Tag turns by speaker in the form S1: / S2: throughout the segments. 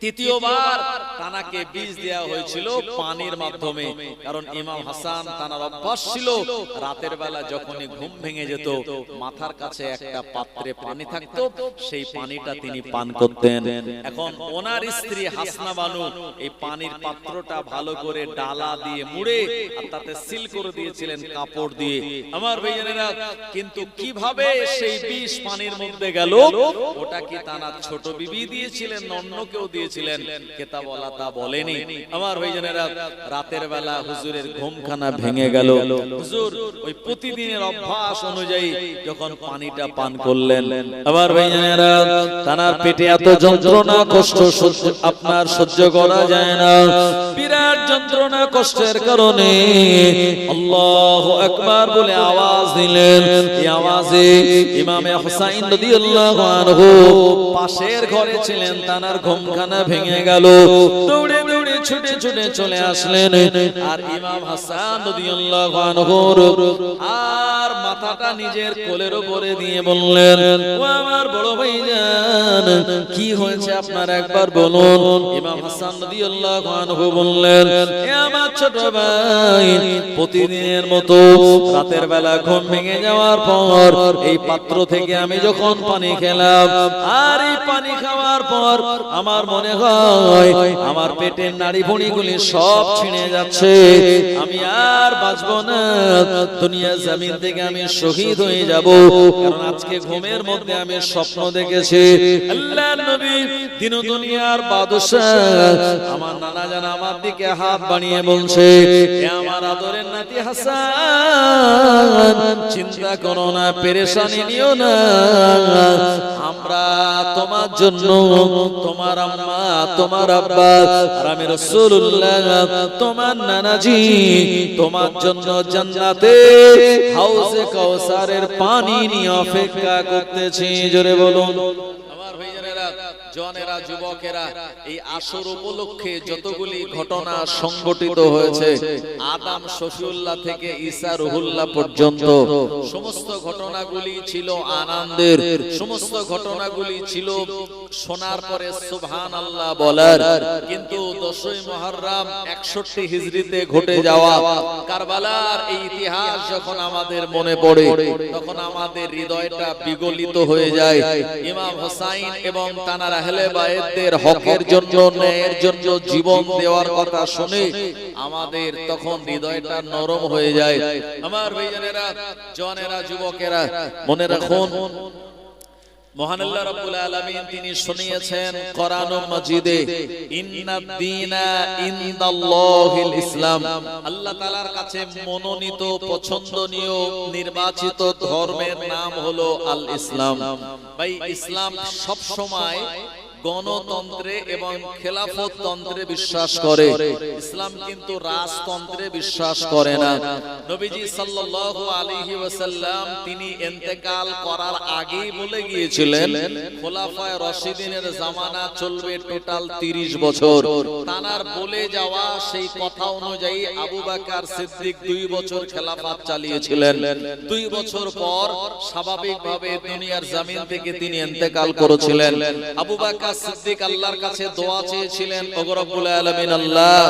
S1: তৃতীয়বার তানাকে বীজ দেওয়া হয়েছিল পানির মাধ্যমে, কারণ ইমাম হাসান তানার অভ্যাস ছিল রাতের বেলা যখনই ঘুম ভেঙে যেত মাথার কাছে একটা পাত্রে পানি থাকতো, সেই পানিটা তিনি পান করতেন। এখন ওনার স্ত্রী হাসনা বানু এই পানির পাত্রটা ভালো করে ডালা দিয়ে মুড়ে আর তাতে সিল করে দিয়েছিলেন কাপড় দিয়ে। আমার ভাইয়েরা, কিন্তু কিভাবে সেই বিষ পানির মধ্যে গেল ওটা কি তানার ছোট বিবি দিয়েছিলেন, অন্য কেউ দিয়েছিলেন, কেতাবওয়ালা তা বলেনি। আমার ভাইজানেরা, রাতের বেলা হুজুরের ঘুমখানা ভেঙে গেল। হুজুর ওই প্রতিদিনের অভ্যাস অনুযায়ী যখন পানিটা পান করলেন, আমার ভাইজানেরা, তানার পেটে এত যন্ত্রণা কষ্ট আপনার সহ্য করা যায় না। বিরাট যন্ত্রণা কষ্টের কারণে আল্লাহু আকবার বলে আওয়াজ দিলেন। এই আওয়াজে ইমামে হুসাইন রাদিয়াল্লাহু আনহু পাশের ঘরে ছিলেন, তানার ঘুমখানা ভেঙে গেল। দৌড়ে দৌড়ে ছুটে ছুটে চলে আসলেন আর ইমাম হাসান রাদিয়াল্লাহু আনহুর আর মাথাটা নিজের কোলের উপরে দিয়ে বললেন, ও আমার বড় ভাইজান, কি হয়েছে আপনার একবার বলুন। ইমাম হাসান রাদিয়াল্লাহু আনহু বললেন, এ আমার ছোট ভাই, প্রতিদিনের মতো রাতের বেলা ঘুম ভেঙে যাওয়ার পর এই পাত্র থেকে আমি যখন পানি খেলাম, আর এই পানি খাওয়ার পর আমার মনে হয় আমার পেটের নাড়ি ভুঁড়িগুলি সব ছিঁড়ে যাচ্ছে, আমি আর বাঁচবো না, দুনিয়া জমিন থেকে আমি শহীদ হয়ে যাব। কারণ আজকে ঘুমের মধ্যে আমি স্বপ্ন দেখেছি আল্লাহর নবী দিন দুনিয়ার বাদশা আমার নানা জান আমার দিকে হাত বানিয়ে বলছে, হে আমার আদরের নাতি হাসান, চিন্তা করো না, পেরেশানি নিও না, আমরা তোমার জন্য, তোমার আম্মা, তোমার আব্বা আর আমি রাসূলুল্লাহ তোমার নানাজি তোমার জন্য জান্নাতে হাউজে কাউসারের পানি নিয়ে অপেক্ষা করতেছি। জোরে বলুন। আমার ভাইজানেরা, জনেরা, যুবকেরা, এই আসর উপলক্ষে যতগুলি ঘটনা সংঘটিত হয়েছে, আদম শফিউল্লাহ থেকে ঈসা রুহুল্লাহ পর্যন্ত সমস্ত ঘটনাগুলি ছিল আনন্দের, সমস্ত ঘটনাগুলি ছিল শোনার পরে সুবহানাল্লাহ বলার। কিন্তু 10ই মুহররম 61 হিজরিতে ঘটে যাওয়া কারবালার এই ইতিহাস যখন আমাদের মনে পড়ে, তখন আমাদের হৃদয়টা বিগলিত হয়ে যায়। ইমাম হুসাইন এবং তানার আহলে বায়তদের হকের জন্য, ন্যায়ের জন্য জীবন দেওয়ার কথা শুনে আমাদের তখন হৃদয়টা নরম হয়ে যায়। আমার ভাইজানেরা, জনেরা, যুবকেরা, মনে রাখুন, মহান আল্লাহ রাব্বুল আলামিন তিনি শুনিয়েছেন কোরআন মাজিদে, ইন্নাদ দীনা ইনদাল্লাহিল ইসলাম, আল্লাহ তাআলার কাছে মনোনীত, পছন্দনীয়, নির্বাচিত ধর্মের নাম হলো আল ইসলাম। ভাই, ইসলাম সব সময় গণতন্ত্রে এবং খেলাফত তন্ত্রে বিশ্বাস করে, ইসলাম কিন্তু রাজতন্ত্রে বিশ্বাস করে না। নবীজি সাল্লাল্লাহু আলাইহি ওয়াসাল্লাম তিনি ইন্তেকাল করার আগেই বলে গিয়েছিলেন খোলাফায়ে রাশিদিনের জামানা চলবে টোটাল 30 বছর। তানার বলে যাওয়া সেই কথা অনুযায়ী আবু বকর সিদ্দিক 2 বছর খেলাফত চালিয়েছিলেন। 2 বছর পর স্বাভাবিকভাবে দুনিয়ার জমিন থেকে তিনি ইন্তেকাল করেছিলেন। আবু বকর সিদ্দিক আল্লাহর কাছে দোয়া চেয়েছিলেন, ওগো রব্বুল আলামিন, আল্লাহ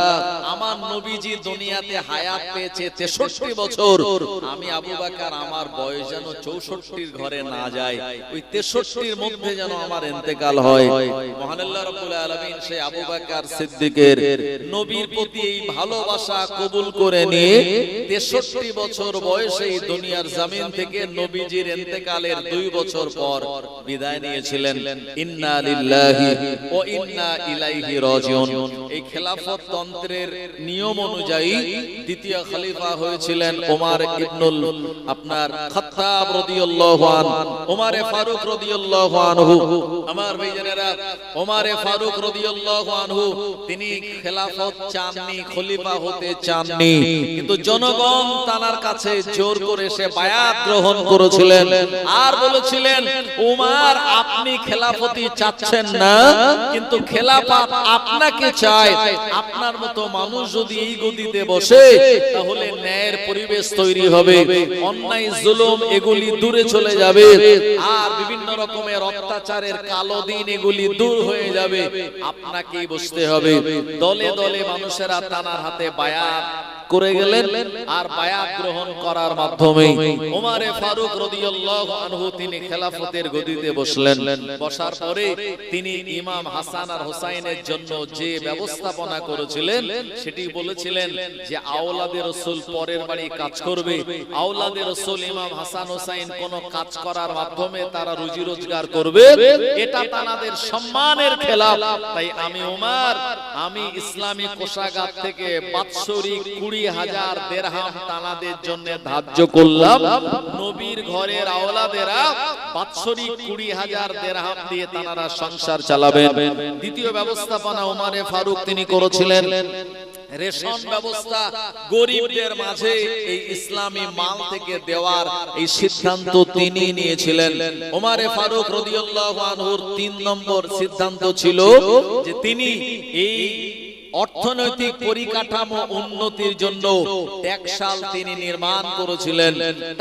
S1: আমার নবীজি দুনিয়াতে হায়াত পেয়েছে 63 বছর, আমি আবু বকর আমার বয়স যেন 64 ঘরে না যায়, ওই 63 মধ্যে যেন আমার ইন্তেকাল হয়। মহান আল্লাহ রাব্বুল আলামিন সেই আবু বকর সিদ্দিকের নবীর প্রতি এই ভালোবাসা কবুল করে নিয়ে 63 বছর বয়সে দুনিয়ার জমিন থেকে নবীজির ইন্তেকালের 2 বছর পর বিদায় নিয়েছিলেন। ইন্না লিল্লাহি ওয়া ইন্না ইলাইহি রাজিউন। এই খেলাফত তন্ত্রের নিয়ম অনুযায়ী দ্বিতীয় খলিফা হয়েছিলেন ওমর ইবনুল আপনার খাত্তাব রাদিয়াল্লাহু আনহু, ওমরে ফারুক রাদিয়াল্লাহু আনহু। আমার ভাইজানেরা, ওমরে ফারুক রাদিয়াল্লাহু আনহু তিনি খেলাফত চাননি, খলিফা হতে চাননি, কিন্তু জনগণ তার কাছে জোর করে সে বায়াত গ্রহণ করেছিলেন আর বলেছিলেন, ওমর আপনি খেলাফতি চাচ্ছেন না, কিন্তু খেলাফত আপনাকে চায়। আপনার মতো মানুষ যদি এই গদিতে বসে তাহলে ন্যায়ের পরিবেশ তৈরি হবে, অন্যায় জুলুম এগুলি দূরে চলে যাবে, আর বিভিন্ন রকমের অত্যাচারের কালো দিন এগুলি দূর হয়ে যাবে। আপনাকেই বসতে হবে। দলে দলে মানুষেরা তানার হাতে বায়াত করে গেলেন, আর বায়াত গ্রহণ করার মাধ্যমে ওমরে ফারুক রাদিয়াল্লাহু আনহু তিনি খেলাফতের গদিতে বসলেন। বসার পরে তিনি ইমাম হাসান আর হোসাইনের জন্য যে ব্যবস্থাপনা করেছিলেন সেটি বলেছিলেন যে আওলাদে রাসূল পরের বাড়ি কাজ করবে, আওলাদে রাসূল ইমাম হাসান হোসাইন কোন কাজ করার মাধ্যমে তারা রুজি রোজগার করবে, এটা তাদের সম্মানের খেলাফ। তাই আমি ওমর আমি ইসলামী কোষাগার থেকে বাৎসরিক 20,000 দিরহাম তানাদের জন্য ধার্য করলাম। নবীর ঘরের আওলাদেরা বাৎসরিক 20,000 দিরহাম দিয়ে তানারা সংসার চালাবেন। দ্বিতীয় ব্যবস্থাপনা ওমরে ফারুক তিনি করেছিলেন রেশন ব্যবস্থা, গরিবদের মাঝে এই ইসলামী মাল থেকে দেওয়ার এই সিদ্ধান্ত তিনি নিয়েছিলেন। ওমরে ফারুক রাদিয়াল্লাহু আনহুর 3 নম্বর সিদ্ধান্ত ছিল যে তিনি এই অর্থনৈতিক পরিকাঠামো উন্নতির জন্য ট্যাক্সাল তিনি নির্মাণ করেছিলেন,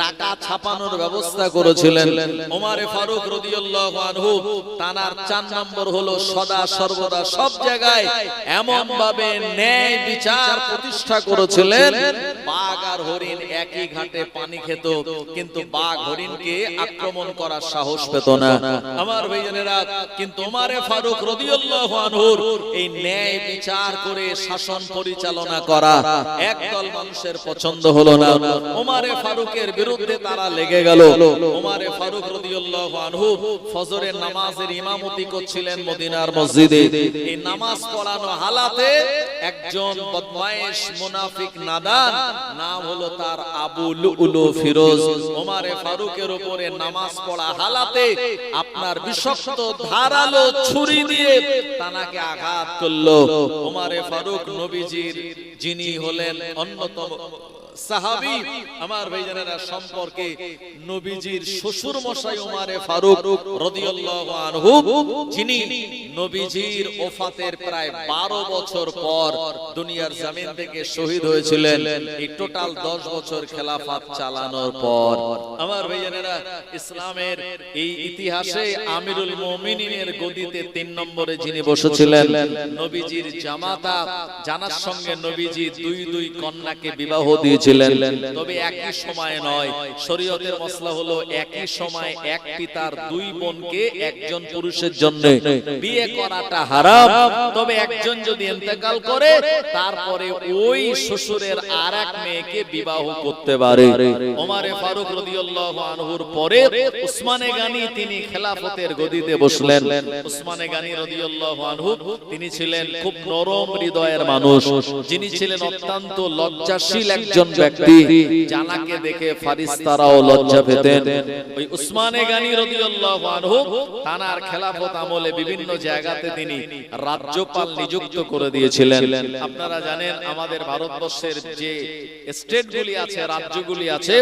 S1: টাকা ছাপানোর ব্যবস্থা করেছিলেন। ওমরে ফারুক রাদিয়াল্লাহু আনহু তানার 4 নম্বর হলো সদা সর্বদা সব জায়গায় এমন ভাবে ন্যায় বিচার প্রতিষ্ঠা করেছিলেন, বাঘ আর হরিণ একই ঘাটে পানি খেত, কিন্তু বাঘ হরিণকে আক্রমণ করার সাহস পেত না। আমার ভাইজানেরা, কিন্তু ওমরে ফারুক রাদিয়াল্লাহু আনহুর এই ন্যায় বিচার করে শাসন পরিচালনা করা একদল মানুষের পছন্দ হলো না। ওমরে ফারুকের বিরুদ্ধে তারা লেগে গেল। ওমরে ফারুক রাদিয়াল্লাহু আনহু ফজরের নামাজের ইমামতি করছিলেন মদিনার মসজিদে। এই নামাজ পড়ানো হালাতে একজন বদমাইশ মুনাফিক নাদান, নাম হলো তার আবু লুলু ফিরোজ, ওমরে ফারুকের উপরে নামাজ পড়া হালাতে আপনার বিষাক্ত ধারালো ছুরি দিয়ে তানাকে আঘাত করলো। ওমরে ফারুক নবীজির যিনি হলেন অন্যতম সাহাবী, আমার ভাইজানেরা সম্পর্কে নবীজির শ্বশুর মশাই ওমরে ফারুক রাদিয়াল্লাহু আনহু, যিনি নবীজির ওফাতের প্রায় 12 বছর পর দুনিয়ার জমিন থেকে শহীদ হয়েছিলেন। এই টোটাল 10 বছর খেলাফত চালানোর পর আমার ভাইজানেরা ইসলামের এই ইতিহাসে আমিরুল মুমিনিনের গদিতে 3 নম্বরে যিনি বসেছিলেন নবীজির জামাতা, জানার সঙ্গে নবীজি 2 কন্যাকে বিবাহ দিয়েছিলেন। তবে একই সময়ে নয়, শরীয়তের মাসলা হলো একই সময় এক পিতার 2 বোনকে একজন পুরুষের জন্য বিয়ে করাটা হারাম। তবে একজন যদি ইন্তেকাল করে তারপরে ওই শ্বশুরের আরেক মেয়েকে বিবাহ করতে পারে। ওমরে ফারুক রাদিয়াল্লাহু আনহুর পরে উসমানে গানি তিনি খেলাফতের গদিতে বসলেন। উসমানে গানি রাদিয়াল্লাহু আনহু তিনি ছিলেন খুব নরম হৃদয়ের মানুষ, যিনি ছিলেন অত্যন্ত লজ্জাশীল একজন ব্যক্তি, জানাকে দেখে ফারিস্তারাও লজ্জা পেতেন। ওই উসমানে গানি রাদিয়াল্লাহু আনহু তানার খেলাফত আমলে বিভিন্ন জায়গাতে তিনি রাজ্যপাল নিযুক্ত করে দিয়েছিলেন। আপনারা জানেন আমাদের ভারতবর্ষের যে স্টেটগুলি আছে, রাজ্যগুলি আছে,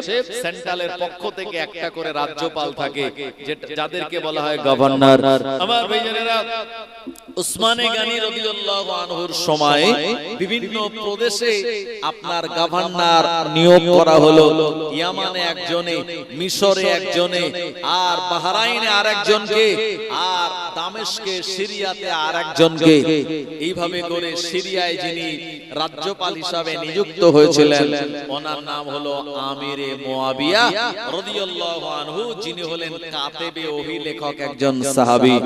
S1: সেন্ট্রালের পক্ষ থেকে একটা করে রাজ্যপাল থাকে, যাদেরকে বলা হয় গভর্নর। আমার ভাইজানেরা, উসমানে গানি রাদিয়াল্লাহু আনহুর সময় বিভিন্ন প্রদেশে আপনার গভর্নর নিয়োগ করা হলো। ইয়ামানে একজনে, মিশরে একজনে, আর বাহরাইনে আরেকজনকে, আর দামেস্কে সিরিয়াতে আরেকজনকে। এইভাবে করে সিরিয়ায় যিনি রাজ্যপাল হিসাবে নিযুক্ত হয়েছিলেন ওনার নাম হলো আমিরে মুয়াবিয়া রাদিয়াল্লাহু আনহু, যিনি হলেন কাতেবে ওহী লেখক একজন সাহাবী।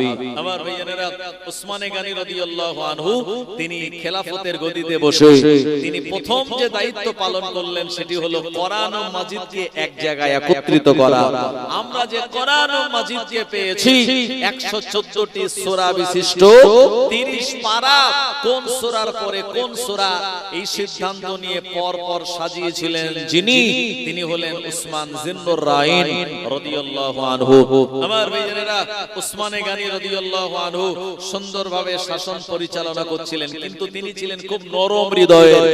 S1: আমার ভাইয়েরা, উসমানে গানি রাদিয়াল্লাহু আনহু তিনি খেলাফতের গদিতে বসে তিনি প্রথম যে দায়িত্ব পালন করলেন সেটি হলো কোরআন ও মাজিদকে এক জায়গায় একত্রিত করা। আমরা যে কোরআন ও মাজিদকে পেয়েছি 114টি সূরা বিশিষ্ট 30 পারা, কোন সূরার পরে কোন সূরা এই সিদ্ধান্ত নিয়ে পর পর সাজিয়েছিলেন যিনি, তিনি হলেন উসমান জিন্নুর রাইন রাদিয়াল্লাহু আনহু। আমার ভাইয়েরা, উসমানে গানি রাদিয়াল্লাহু আনহু সুন্দর ভাবে শাসন পরিচালনা করছিলেন, কিন্তু তিনি ছিলেন খুব নরম হৃদয়ের।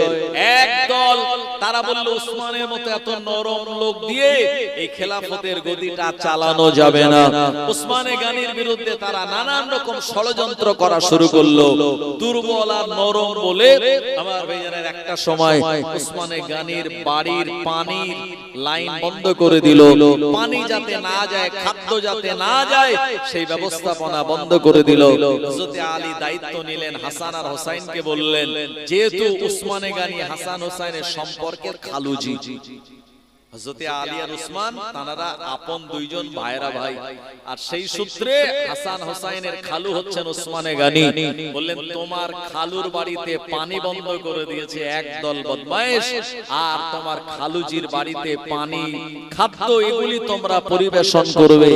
S1: একদল তারা বলল উসমানের মতো এত নরম লোক দিয়ে এই খেলাফতের গদিটা চালানো যাবে না। উসমানে গানির বিরুদ্ধে তারা নানান রকম ষড়যন্ত্র করা শুরু করলো। দুর্বল আর নরম বলে আমার ভাইজানের একটা সময় উসমানে গানির বাড়ির পানির লাইন বন্ধ করে দিল। পানি যাতে না যায়, খাদ্য যাতে না যায়, সেই ব্যবস্থাপনা বন্ধ করে দিল। হযরতে আলী দায়িত্ব নিলেন, হাসান আর হোসাইনকে বললেন, যেহেতু উসমানে গানি হাসান হোসাইনের সম্পর্কের খালুজি, হযরতে আলী আর উসমান তানারা আপন দুইজন ভাইরা ভাই, আর সেই সূত্রে হাসান হোসাইনের খালু হচ্ছেন উসমানে গানি। বললেন, তোমার খালুর বাড়িতে পানি বন্ধ করে দিয়েছে একদল বদমাইশ, আর তোমার খালুজির বাড়িতে পানি, খাদ্য এগুলি তোমরা পরিবেশন করবে।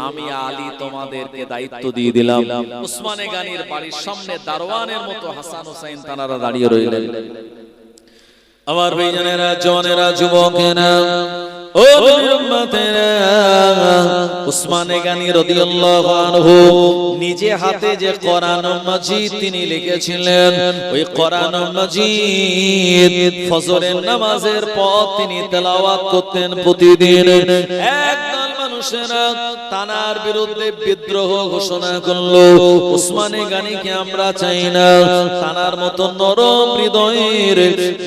S1: আমি আলী তোমাদেরকে দায়িত্ব দিয়ে দিলাম। উসমানে গানির বাড়ির সামনে দারোয়ানের মতো হাসান হোসাইন তানারা দাঁড়িয়ে রইলেন। আমার ভাইজানেরা, জওয়ানেরা, যুবকেরা, ও উম্মতেরা, উসমানে গানি রাদিয়াল্লাহু আনহু নিজে হাতে যে কোরআন মাজিদ তিনি লিখেছিলেন, ওই কোরআন মাজিদ ফজরের নামাজের পর তিনি তেলাওয়াত করতেন প্রতিদিন। একদল মানুষেরা তানার বিরুদ্ধে বিদ্রোহ ঘোষণা করলো, উসমানে গানিকে আমরা চাই না। তানার মতো নরম হৃদয়ের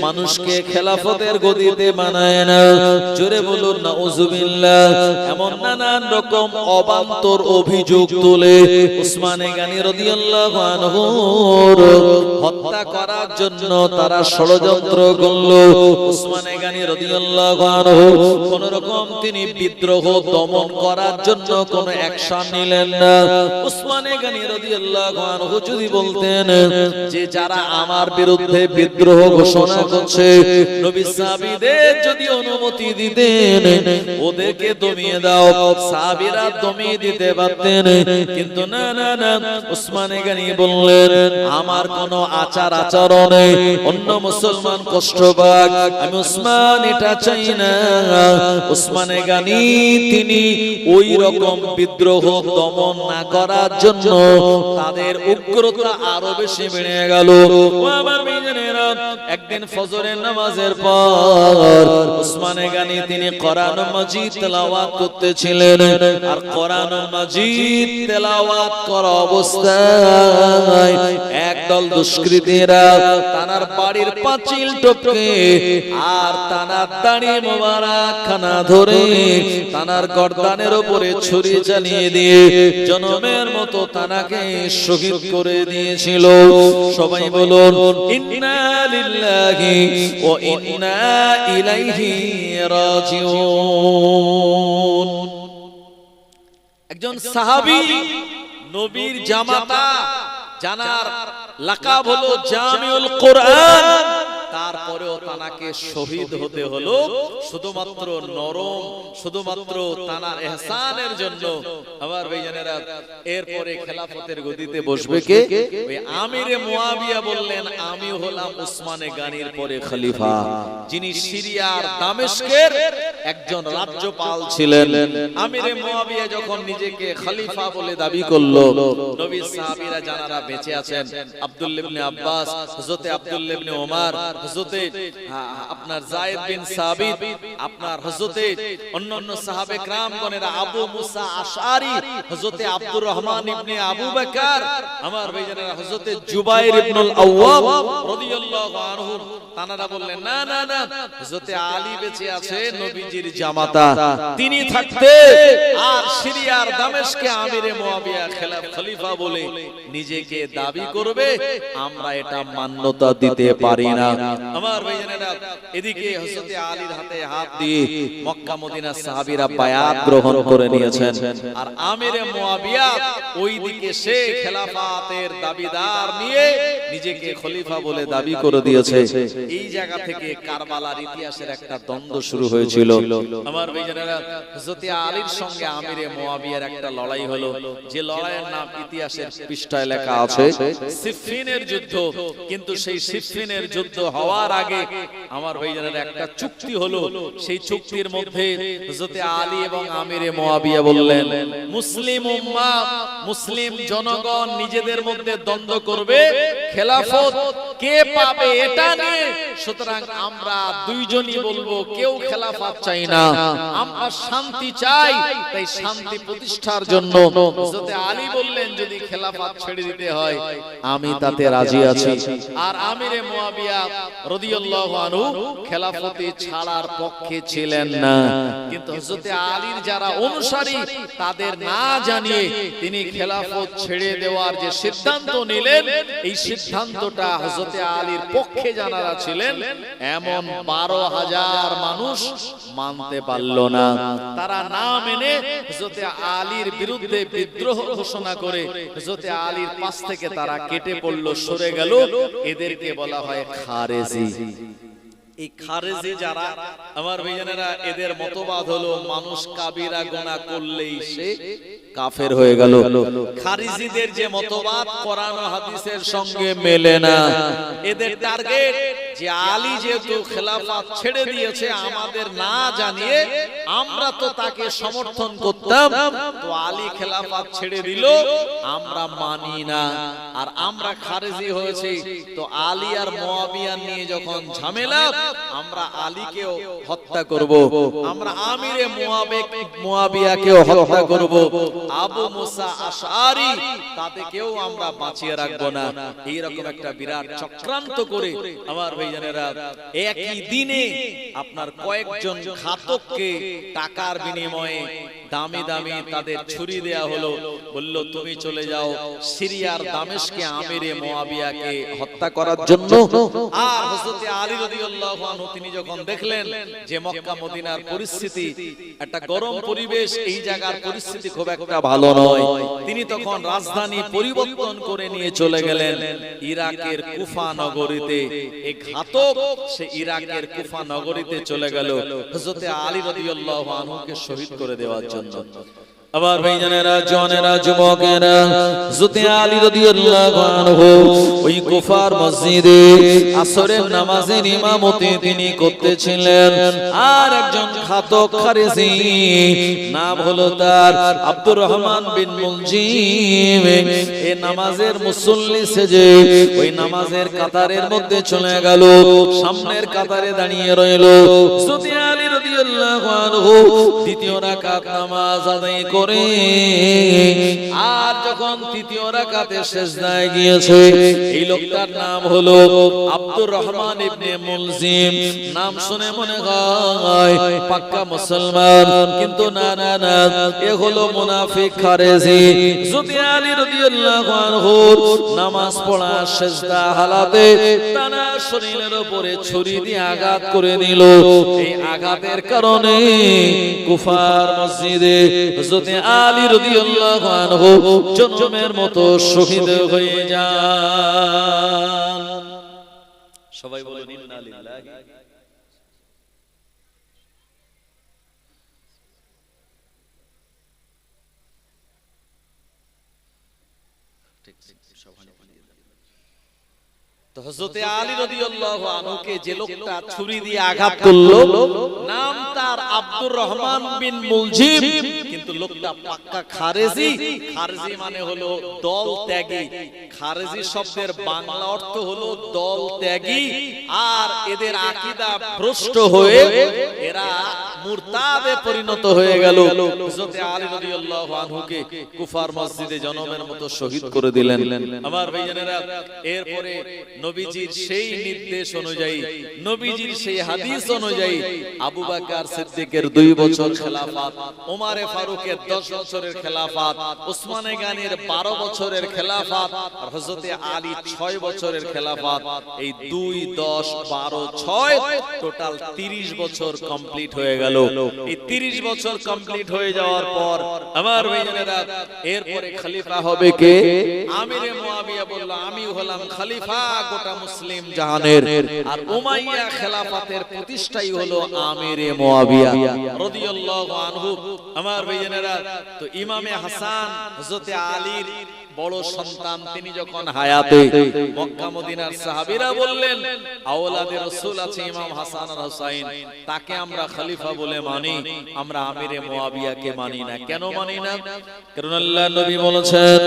S1: মানুষকে খেলাফতের গদিতে বানায় না। জোরে বলুন নাউজুবিল্লাহ। এমন নানান রকম অবান্তর অভিযোগ তুলে উসমানে গানি রাদিয়াল্লাহু আনহু হত্যা করার জন্য তারা ষড়যন্ত্র করলো। উসমানে গানি রাদিয়াল্লাহু আনহু কোন রকম তিনি বিদ্রোহ দমন করার জন্য কোন অ্যাকশন নিলেন না। উসমানে গানি রাদিয়াল্লাহু আনহু যদি বলতেন যে যারা আমার বিরুদ্ধে বিদ্রোহ ঘোষণা করছে, নবী সাহাবীদের যদি অনুমতি দিতেন ওদেরকে দমিয়ে দাও, সাহাবীরা দমিয়ে দিতে পারতেন। কিন্তু না না না, উসমানে গানি বললেন, আমার কোন আচার আচরণে অন্য মুসলমান কষ্ট পাক, আমি উসমান এটা চাই না। উসমানে গানি তিনি ওই রকম বিদ্রোহ দমন না করার জন্য তাদের উগ্রতা আরো বেশি বেড়ে গেল। আমার ভাইজানেরা, একদিন ফজরের নামাজের পর উসমানে গানি তিনি কোরআন মাজিদ তেলাওয়াত করতেছিলেন, আর কোরআন মাজিদ তেলাওয়াত করা অবস্থায় একদল দুষ্কৃতীরা তানার বাড়ির পাঁচিল টপকে আর তানার দাড়ি মোবারক খানা ধরে তানার গর্দানের উপরে ছুরি চালিয়ে দিয়ে জনমের মতো তানাকে শহীদ করে দিয়েছিল। সবাই বলুন ইন্না লিল্লাহি ওয়া ইন্না ইলাইহি রাজিউন। একজন সাহাবী, নবীর জামাতা, জানার লাকাব হলো জামিউল কোরআন, তারপরেও তানাকে শহীদ হতে হলো শুধুমাত্র নরম, শুধুমাত্র তানার ইহসানের জন্য। আবার ভাইজানেরা, এরপরে খেলাফতের গদিতে বসবে কে? ওই আমিরে মুয়াবিয়া বললেন, আমি হলাম উসমানে গানির পরে খলিফা, যিনি সিরিয়ার দামেস্কের একজন রাজ্যপাল ছিলেন। আমিরে মুয়াবিয়া যখন নিজেকে খলিফা বলে দাবি করলো, নবী সাহাবীরা যারা বেঁচে আছেন, আব্দুল্লাহ ইবনে আব্বাস, হযরতে আব্দুল্লাহ ইবনে ওমর, হযরতে আপনার যায়েদ বিন সাবিত, আপনার হযরতে অন্যান্য সাহাবে کرامগণেরা, আবু মুসা আশআরী, হযরতে আব্দুর রহমান ইবনে আবু বকর, আমার ভাইজানেরা হযরতে জুবাইর ইবনুল আওয়াম রাদিয়াল্লাহু আনহু, তানারা বললেন না না না, হযরতে আলী বেঁচে আছে, নবীজির জামাতা, তিনি থাকতে আর সিরিয়ার দামেস্কে আমিরে মুয়াবিয়া খলিফা বলে নিজেকে দাবি করবে, আমরা এটা মান্যতা দিতে পারি না। আমার ভাইজানেরা, এদিকে হযরতে আলীর হাতে হাত দিয়ে মক্কা মদিনা সাহাবীরা বায়াত গ্রহণ করে নিয়েছেন, আর আমিরে মুয়াবিয়া ওইদিকে সে খেলাফতের দাবিদার নিয়ে নিজেকে খলিফা বলে দাবি করে দিয়েছে। এই জায়গা থেকে কারবালার ইতিহাসের একটা দ্বন্দ্ব শুরু হয়েছিল। আমার ভাইজানেরা, হযরত আলীর সঙ্গে আমিরে মুয়াবিয়ার একটা লড়াই হলো, যে লড়াইয়ের নাম ইতিহাসের পৃষ্ঠায় লেখা আছে সিফফিনের যুদ্ধ। কিন্তু সেই সিফফিনের যুদ্ধ হওয়ার আগে আমার ভাইজানেরা একটা চুক্তি হলো। সেই চুক্তির মধ্যে হযরত আলী এবং আমিরে মুয়াবিয়া বললেন, মুসলিম উম্মাহ, মুসলিম জনগণ নিজেদের মধ্যে দ্বন্দ্ব করবে খেলাফত কে পাবে এটা নিয়ে। সুতরাং আমরা দুইজনই বলবো কেউ খেলাফত চাই না, আমরা শান্তি চাই। তাই শান্তি প্রতিষ্ঠার জন্য হযরত আলী বললেন, যদি খেলাফত ছেড়ে দিতে হয় আমি তাতে রাজি আছি। আর আমিরে মুয়াবিয়া রাদিয়াল্লাহু আনহু খেলাফতি ছাড়ার পক্ষে ছিলেন না। কিন্তু হযরত আলীর যারা অনুসারী তাদের না জানিয়ে তিনি খেলাফত ছেড়ে দেওয়ার যে সিদ্ধান্ত নিলেন, এই সিদ্ধান্তটা হযরত আলীর পক্ষে যারা ছিলেন এমন 12,000 মানুষ মানতে পারল না। তারা না মেনে হযরত আলীর বিরুদ্ধে বিদ্রোহ ঘোষণা করে হযরত আলীর পাশ থেকে তারা কেটে পড়ল, সরে গেল। এদেরকে বলা হয় খারেজি। এই খারেজি যারা আমার ভাইজানেরা, এদের মতবাদ হলো মানুষ কাবিরা গুনাহ করলেই সে কাফের হয়ে গেল। খারিজিদের যে মতবাদ কোরআন ও হাদিসের সঙ্গে মেলে না। এদের টার্গেট যে আলী যেহেতু খেলাফত ছেড়ে দিয়েছে আমাদের না জানিয়ে, আমরা তো তাকে সমর্থন করতাম, তো আলী খেলাফত ছেড়ে দিল আমরা মানি না। আর আমরা খারেজি হয়েছি, তো আলী আর মুয়াবিয়া নিয়ে যখন ঝামেলা, আমরা আলীকেও হত্যা করব, আমরা আমিরে মুয়াবিয়াকেও হত্যা করব, আবু মুসা আশআরী তাদেরকেও আমরা বাঁচিয়ে রাখবো না। এইরকম একটা বিরাট চক্রান্ত করে আমার ভাইজানেরা একই দিনে আপনার কয়েকজন ঘাতককে টাকার বিনিময়ে দামি দামি তাদের ছুরি দেয়া হলো। বলল, তুমি চলে যাও সিরিয়ার দামেস্কে আমিরে মুয়াবিয়াকে হত্যা করার জন্য। আর হযরত আলী রাদিয়াল্লাহু আনহু তিনি যখন দেখলেন যে মক্কা মদিনার পরিস্থিতি একটা গরম পরিবেশ, এই জায়গার পরিস্থিতি খুব একটা ভালো নয়, তিনি তখন রাজধানী পরিবর্তন করে নিয়ে চলে গেলেন ইরাকের কুফা নগরীতে। এই ঘাতক সে ইরাকের কুফা নগরীতে চলে গেল হযরত আলী রাদিয়াল্লাহু আনহুকে শহীদ করে দেওয়ার জন্য। আবার ভাইজানেরা, জওয়ানেরা, যুবকেরা, হযরত আলী রাদিয়াল্লাহু আনহু ওই কুফার মসজিদে আসরের নামাজের ইমামতি তিনি করতেছিলেন। আর একজন ঘাতক খারেজি, নাম হলো তার আব্দুর রহমান বিন মুলজিম, এই নামাজের মুসল্লি সেজে ওই নামাজের কাতারের মধ্যে চলে গেল, সামনের কাতারে দাঁড়িয়ে রইল। হযরত আলী রাদিয়াল্লাহু আনহু দ্বিতীয় রাকাত নামাজ আদায় করে, আর যখন তৃতীয় রাকাতে সিজদায় গিয়েছে, এই লোকটার নাম হলো আব্দুর রহমান ইবনে মুলজিম। নাম শুনে মনে হয় পাক্কা মুসলমান, কিন্তু না না না, এ হলো মুনাফিক খারেজি। হযরত আলী রাদিয়াল্লাহু আনহু নামাজ পড়া সিজদা হালাতে তানা শরীরের উপরে ছুরি দিয়ে আঘাত করে দিল। এই আঘাতের কারণে কুফার মসজিদে হযরত আলী রাদিয়াল্লাহু আনহু জনমের মতো শহীদ হয়ে যান। সবাই বলেন ইন্না লিল্লাহি। তো হযরত আলী রাদিয়াল্লাহু আনহুকে যে লোকটা ছুরি দিয়ে আঘাত করলো, নাম তার আব্দুর রহমান বিন মুলজিম, কিন্তু লোকটা পাক্কা খারেজি। খারেজি মানে হলো দল ত্যাগী। খারেজি শব্দের বাংলা অর্থ হলো দল ত্যাগী। আর এদের আকীদা ভ্রষ্ট হয়ে এরা মুরতাদে পরিণত হয়ে গেল। হযরত আলী রাদিয়াল্লাহু আনহুকে কুফার মসজিদে জনমের মতো শহীদ করে দিলেন। আমার ভাইজানেরা, এরপরে নবীজির সেই নির্দেশ অনুযায়ী, নবীজির সেই হাদিস অনুযায়ী আবু বকর সিদ্দিকের 2 বছর খেলাফত, ওমরে ফারুকের 10 বছরের খেলাফত, ওসমানে গানির 12 বছরের খেলাফত, আর হযরত আলী 6 বছরের খেলাফত। এই 2, 10, 12, 6 টোটাল 30 বছর কমপ্লিট হয়ে গেল। গেল। এই 30 বছর কমপ্লিট হয়ে যাওয়ার পর আমার ভাইজানেরা এরপরে খলিফা হবে কে? আমিরে মুয়াবিয়া বলল আমি হলাম খলিফা গোটা মুসলিম জাহানের। আর উমাইয়া খেলাফতের প্রতিষ্ঠাই হলো আমিরে মুয়াবিয়া রাদিয়াল্লাহু আনহু। আমার ভাইজানেরা, তো ইমামে হাসান হযরতে আলীর বড় সন্তান, তিনি যখন হায়াতে, মক্কা মদিনার সাহাবীরা বললেন আওলাদে রাসূল আছে ইমাম হাসান আর হুসাইন, তাকে আমরা খলিফা বলে মানি, আমরা আমিরে মুয়াবিয়াকে মানি না। কেন মানি না? কারণ আল্লাহর নবী বলেছেন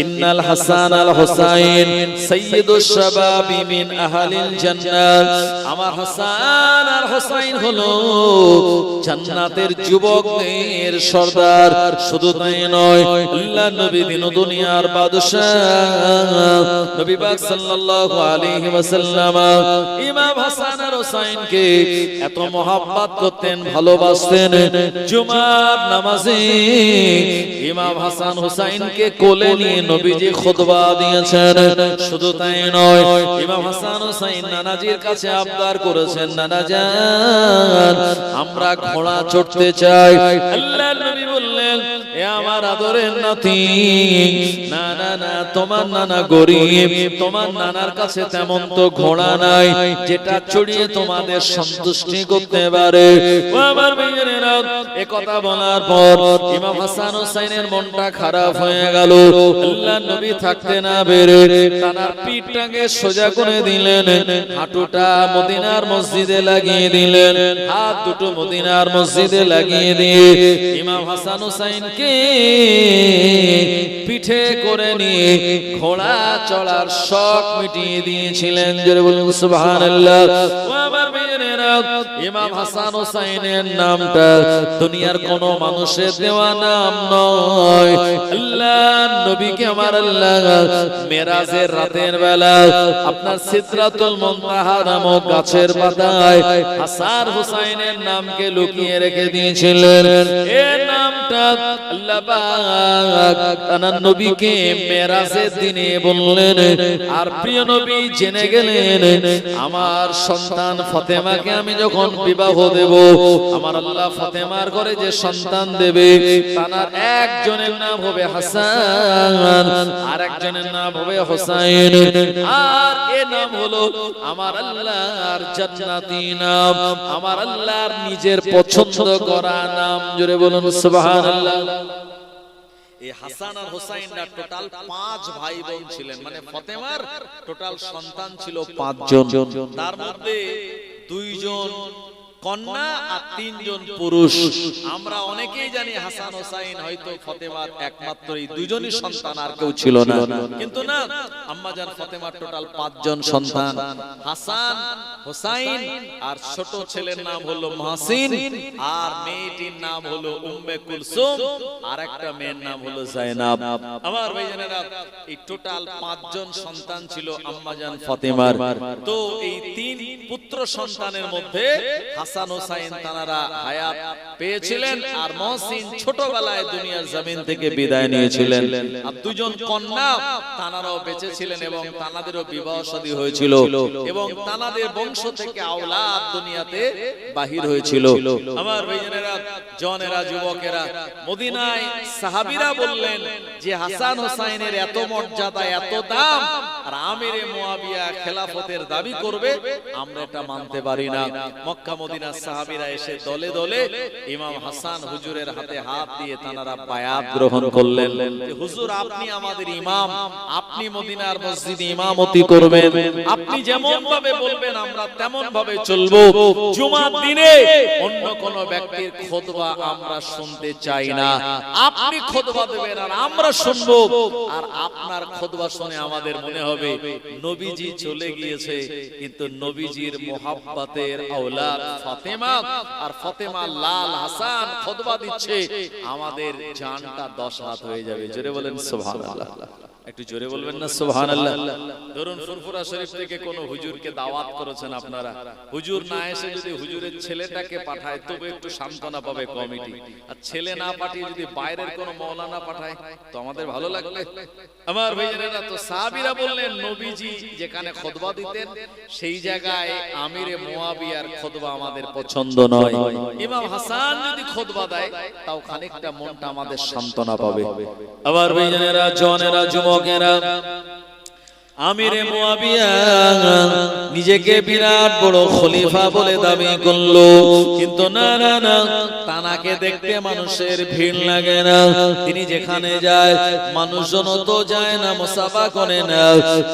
S1: ইন্নাল হাসান আল হুসাইন সাইয়্যিদুশ শাবাবি মিন আহলিল জান্নাত, আমার হাসান আর হুসাইন হলো জান্নাতের যুবকদের সর্দার। শুধু তাই নয়, আল্লাহর নবী দিন ও দুনিয়ার বাদশাহ নবী পাক সাল্লাল্লাহু আলাইহি ওয়াসাল্লাম ইমাম হাসান আর হুসাইনকে এত মহব্বত করতেন, ভালোবাসতেন। জুমার নামাজে ইমাম হাসান হুসাইনকে কোলে নিয়ে নবীজি খুতবা দিয়েছেন। শুধু তাই নয়, ইমাম হাসান হুসাইন নানাজির কাছে আবদার করেছেন, নানা জান আমরা ঘোড়া চড়তে চাই। আল্লাহর নবী বললেন এ আমার আদরের নাতি, না না না, তোমার নানা গরীব, তোমার নানার কাছে তেমন তো ঘোড়া নাই যেটা চড়িয়ে তোমাদের সন্তুষ্টি করতে পারে। ও আমার ভাইয়েরা, এই কথা বলার পর ইমাম হাসান হুসাইনের মনটা খারাপ হয়ে গেল। আল্লাহর নবী থাকতে না বেরে তার পিঠটাকে সোজা করে দিলেন, হাঁটুটা মদিনার মসজিদে লাগিয়ে দিলেন, হাত দুটো মদিনার মসজিদে লাগিয়ে দিয়ে ইমাম হাসান হুসাইনকে পিঠে করে নিয়ে ঘোড়া চড়ার শখ মিটিয়ে দিয়েছিলেন। জোরে বলুন সুবহানাল্লাহ। ও আমার ভাইয়েরা, ইমাম হাসান হুসাইনের নামটা দুনিয়ার কোন মানুষের দেওয়া নাম নয়। আল্লাহর নবীকে আমার আল্লাহ মেরাজের রাতের বেলা আপনার সিদরাতুল মুনতাহা নামক গাছের পাতায় হাসান হুসাইনের নামকে লুকিয়ে রেখে দিয়েছিলেন। এই নামটা আল্লাহ পাক তার নবীকে মেরাজের দিনে বললেন। আর প্রিয় নবী জেনে গেলেন আমার সন্তান ফাতেমাকে আমি যখন বিবাহ দেব, আমার আল্লাহ ফাতেমার ঘরে যে সন্তান দেবে তার একজনের নাম হবে হাসান, আর একজনের নাম হবে হুসাইন। আর এ নাম হলো আমার আল্লাহর জান্নাতি নাম, আমার আল্লাহর নিজের পছন্দ করা নাম। জোরে বলুন সুবহানাল্লাহ। এই হাসান আর হুসাইনরা টোটাল 5 ভাই বোন ছিলেন, মানে ফাতেমার টোটাল সন্তান ছিল 5 জন। তার মধ্যে 2 জন কন্যা আর 3 জন পুরুষ। আমরা অনেকেই জানি হাসান হুসাইন হয়তো ফাতেমার একমাত্র এই 2 জনই সন্তান, আর কেউ ছিল না। কিন্তু না, আম্মা জান ফাতেমার টোটাল 5 জন সন্তান, হাসান হুসাইন, আর ছোট ছেলের নাম হলো মুহসিন, আর মেয়েটির নাম হলো উম্মে কুলসুম, আর একটা মেয়ের নাম হলো যায়নাব। আমার ভাইজানেরা, এই টোটাল 5 জন সন্তান ছিল আম্মা জান ফাতেমার। তো এই 3 পুত্র সন্তানের মধ্যে হাসান হুসাইন তারা হায়াত পেয়েছিলেন, আর মুহসিন ছোটবেলায় দুনিয়ার জমিন থেকে বিদায় নিয়েছিলেন। আর 2 জন কন্যা তারাও বেঁচে ছিলেন এবং তাদেরও বিবাহ শাদী হয়েছিল, এবং তাদের বংশ থেকে আওলাদ দুনিয়াতে বাহির হয়েছিল। আমার ভাইজানেরা, জনেরা, যুবকেরা, মদিনায় সাহাবীরা বললেন যে হাসান হুসাইনের এত মর্যাদা, এত দাম, আর আমিরে মুয়াবিয়া খেলাফতের দাবি করবে, আমরা এটা মানতে পারি না। মক্কা মদিনার সাহাবীরা এসে দলে দলে ইমাম হাসান হুজুরের হাতে হাত দিয়ে তারা বায়াত গ্রহণ করলেন যে হুজুর আপনি আমাদের ইমাম, আপনি মদিনার মসজিদে ইমামতি করবেন, আপনি যেমন ভাবে বলবেন আমরা তেমন ভাবে চলবো। জুমার দিনে অন্য কোন ব্যক্তির খুতবা আমরা শুনতে চাই না, আপনি খুতবা দেবেন আর আমরা শুনবো। আর আপনার খুতবা শুনে আমাদের মনে হবে নবীজি চলে গিয়েছে, কিন্তু নবীজির মুহাব্বতের আওলাদ ফাতেমা, আর ফাতেমা লাল হাসান খুতবা দিচ্ছে, আমাদের জানটা 10 হাত হয়ে যাবে। জোরে বলেন সুবহানাল্লাহ। একটু জোরে বলবেন না সুবহানাল্লাহ। ধরুন ফুরফুরা শরীফ থেকে কোন হুজুরকে দাওয়াত করেছেন আপনারা, হুজুর না এসে যদি হুজুরের ছেলেটাকে পাঠায় তবে একটু সান্ত্বনা পাবে কমিটি, আর ছেলে না পাঠিয়ে যদি বাইরের কোন মাওলানা পাঠায় তো আমাদের ভালো লাগবে? আমার ভাইয়েরা, তো সাহাবীরা বললেন নবীজি যেখানে খুতবা দিতেন সেই জায়গায় আমিরে মুয়াবিয়ার খুতবা আমাদের পছন্দ নয়। ইমাম হাসান যদি খুতবা দেয় তাও খানিকটা মনটা আমাদের সান্ত্বনা পাবে। আবার ভাইয়েরা, জওয়ানেরা, যুবকেরা, আমিরে মুয়াবিয়া নিজেকে বিরাট বড় খলিফা বলে দাবি করলো, কিন্তু না না না, তানাকে দেখতে মানুষের ভিড় লাগে না। তিনি যেখানে যায় মানুষজন তো যায় না, মুসাফা করে না।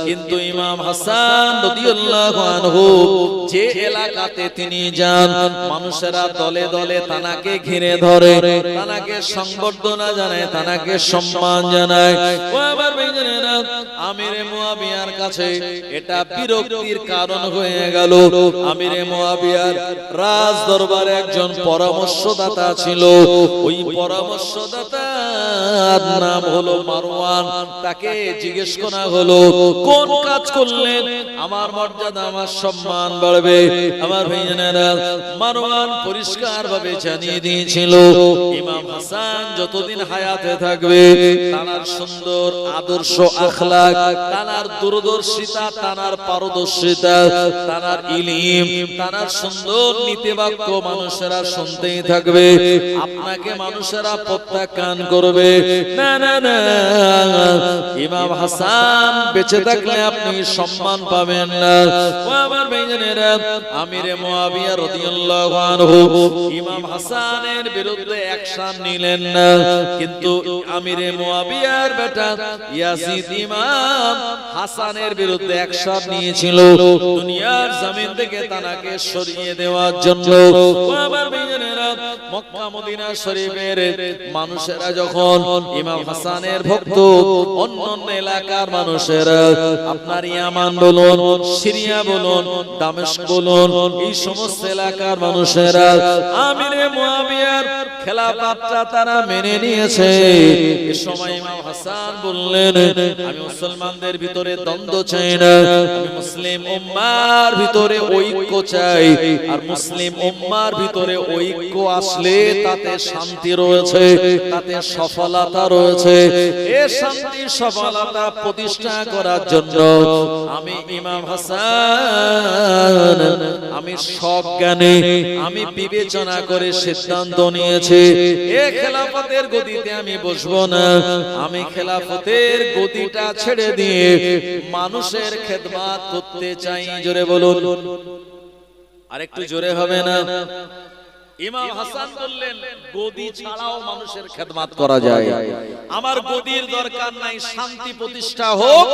S1: কিন্তু ইমাম হাসান রাদিয়াল্লাহু আনহু যে এলাকাতে তিনি যান মানুষেরা দলে দলে তানাকে ঘিরে ধরে, তানাকে সংবর্ধনা জানায়, তানাকে সম্মান জানায়। ও আমার ভাইজানেরা, আমিরে মুয়াবিয়া কাছে এটা বিরক্তির কারণ হয়ে গেল। আমিরে মুয়াবিয়ার রাজ দরবারে একজন পরামর্শদাতা ছিল, ওই পরামর্শদাতার নাম হলো মারওয়ান। তাকে জিজ্ঞেস করা হলো কোন কাজ করলে আমার মর্যাদা, আমার সম্মান বাড়বে? আমার ভাইজানেরা, মারওয়ান পরিষ্কার ভাবে জানিয়ে দিয়েছিল ইমাম হাসান যতদিন হায়াতে থাকবে তার সুন্দর আদর্শ আখলাক, তার দূরদর্শিতা, তার পারদর্শিতা, তার ইলম, তার সুন্দর নীতিবাক্য মানুষেরা শুনতেই থাকবে। আপনাকে মানুষেরা প্রত্যাখ্যান করবে না না না, ইমাম হাসান বেঁচে থাকলে আপনি সম্মান পাবেন না। ও আমার ভাইজানেরা, আমিরে মুয়াবিয়া রাদিয়াল্লাহু আনহু ইমাম হাসানের বিরুদ্ধে অ্যাকশন নিলেন না, কিন্তু আমিরে মুয়াবিয়ার বেটা ইয়াজিদ ইমাম হাসানের বিরুদ্ধে অ্যাকশন নিয়েছিল দুনিয়ার জমিন থেকে তানাকে সরিয়ে দেওয়ার জন্য। আমার ভাইজানেরা, মক্কা মদিনা শরীফের মানুষেরা যখন ইমাম হাসানের ভক্ত, অন্যান্য এলাকার মানুষেরা, আপনার ইয়ামান বলুন, সিরিয়া বলুন, দামেস্ক বলুন, এই সমস্ত এলাকার মানুষেরা আমিরে মুয়াবিয়ার খেলাফতটা তারা মেনে নিয়েছে। এই সময় ইমাম হাসান বললেন, আমি মুসলমানদের ভিতরে দ্বন্দ্ব চাই না, আমি মুসলিম উম্মাহর ভিতরে ঐক্য চাই। আর মুসলিম উম্মাহর ভিতরে ঐক্য আসলে তাতে শান্তি রয়েছে, তাতে সফলতা রয়েছে। এই শান্তি সফলতা প্রতিষ্ঠা করার জন্য আমি ইমাম হাসান, আমি সজ্ঞানে, আমি বিবেচনা করে সিদ্ধান্ত নিয়েছি এই খেলাফতের গদিতে আমি বসবো না। আমি খেলাফতের গদিটা ছেড়ে দিয়ে মানুষের খেদমত করতে চাই। জোরে বলুন, আরেকটু জোরে হবে না? ইমাম হাসান বললেন গদি ছাড়াও মানুষের খেদমত করা যায়, আমার গদির দরকার নাই, শান্তি প্রতিষ্ঠা হোক,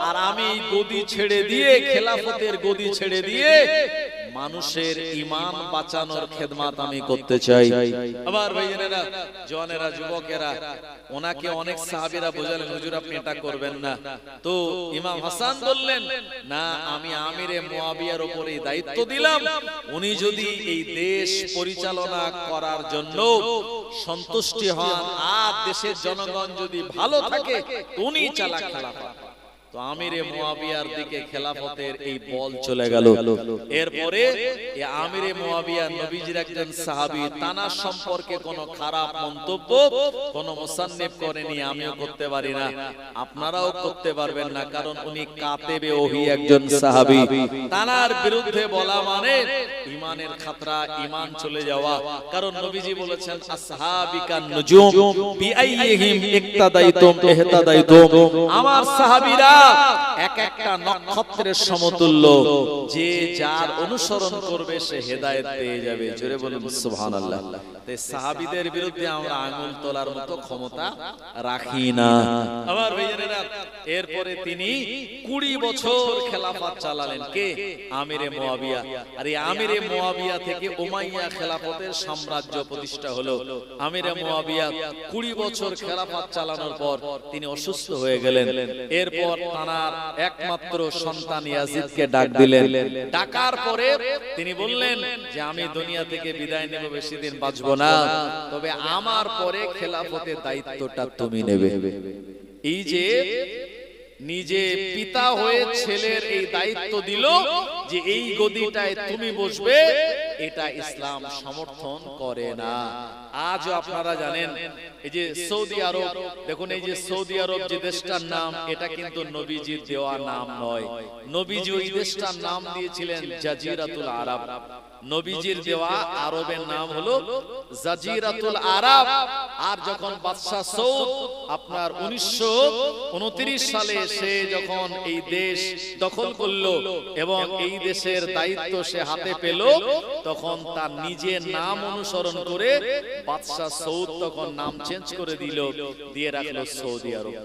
S1: আর আমি গদি ছেড়ে দিয়ে, খেলাফতের গদি ছেড়ে দিয়ে মানুষের ঈমান বাঁচানোর খেদমত আমি করতে চাই। আবার ভাইয়েরা, জওয়ানেরা, যুবকেরা, ওনাকে অনেক সাহাবীরা বোঝালেন হুজুর আপনি এটা করবেন না। তো ইমাম হাসান বললেন না, আমি আমিরে মুয়াবিয়ার উপরে দায়িত্ব দিলাম, উনি যদি এই দেশ পরিচালনা করার জন্য সন্তুষ্টি হন আর দেশের জনগণ যদি ভালো থাকে উনি চালাক খেলাফত। তো আমিরে মুয়াবিয়ার দিকে খেলাফতের এই বল চলে গেল। এরপরে এই আমিরে মুয়াবিয়া নবীজির একজন সাহাবী, তানার সম্পর্কে কোনো খারাপ মন্তব্য কোনো মুসান্নিফ করেনি, আমিও করতে পারি না, আপনারাও করতে পারবেন না, কারণ উনি কাতেবে ওহী একজন সাহাবী। তানার বিরুদ্ধে বলা মানে ঈমানের খাতরা, ঈমান চলে যাওয়া। কারণ নবীজি বলেছেন আসহাবিকান নুজুম বিআইয়িহিম ইক্তাদাইতুম ইহতাদাইতুম, আমার সাহাবীরা এক একটা নক্ষত্রের সমতুল্য, যে যার অনুসরণ করবে সে হেদায়েত পেয়ে যাবে। জোরে বলুন সুবহানাল্লাহ। তাই সাহাবীদের বিরুদ্ধে আমরা আঙ্গুল তোলার মতো ক্ষমতা রাখি না। আমার ভাইয়েরা, এরপরে তিনি 20 বছর খেলাফত চালালেন। কে? আমিরে মুয়াবিয়া। আর এই আমিরে মুয়াবিয়া থেকে উমাইয়া খেলাফতের সাম্রাজ্য প্রতিষ্ঠা হলো। আমিরে মুয়াবিয়া 20 বছর খেলাফত চালানোর পর তিনি অসুস্থ হয়ে গেলেন। এরপর তার একমাত্র সন্তান ইয়াজিদকে ডাক দিলেন। ডাকার পরে তিনি বললেন যে আমি দুনিয়া থেকে বিদায় নেব, বেশি দিন বাঁচবো না, তবে আমার পরে খেলাফতের দায়িত্বটা তুমি নেবে। এই যে নিজে পিতা হয়ে ছেলের এই দায়িত্ব দিল যে এই গদিটায় তুমি বসবে, এটা ইসলাম সমর্থন করে না। আজও আপনারা জানেন এই যে সৌদি আরব, দেখুন এই যে সৌদি আরব যে দেশটার নাম, এটা কিন্তু নবীজির দেওয়া নাম নয়। নবীজি ওই দেশটার নাম দিয়েছিলেন জাজিরাতুল আরব। নবীজির দেওয়া আরবের নাম হলো জাজিরাতুল আরব। আর যখন বাদশা সৌদ আপনার 1929 সালে সে যখন এই দেশ দখল করলো এবং এই দেশের দায়িত্ব সে হাতে পেল, তখন তার নিজের নাম অনুসরণ করে বাদশা সৌদ তখন নাম চেঞ্জ করে দিল, দিয়ে রাখলো সৌদি আরব।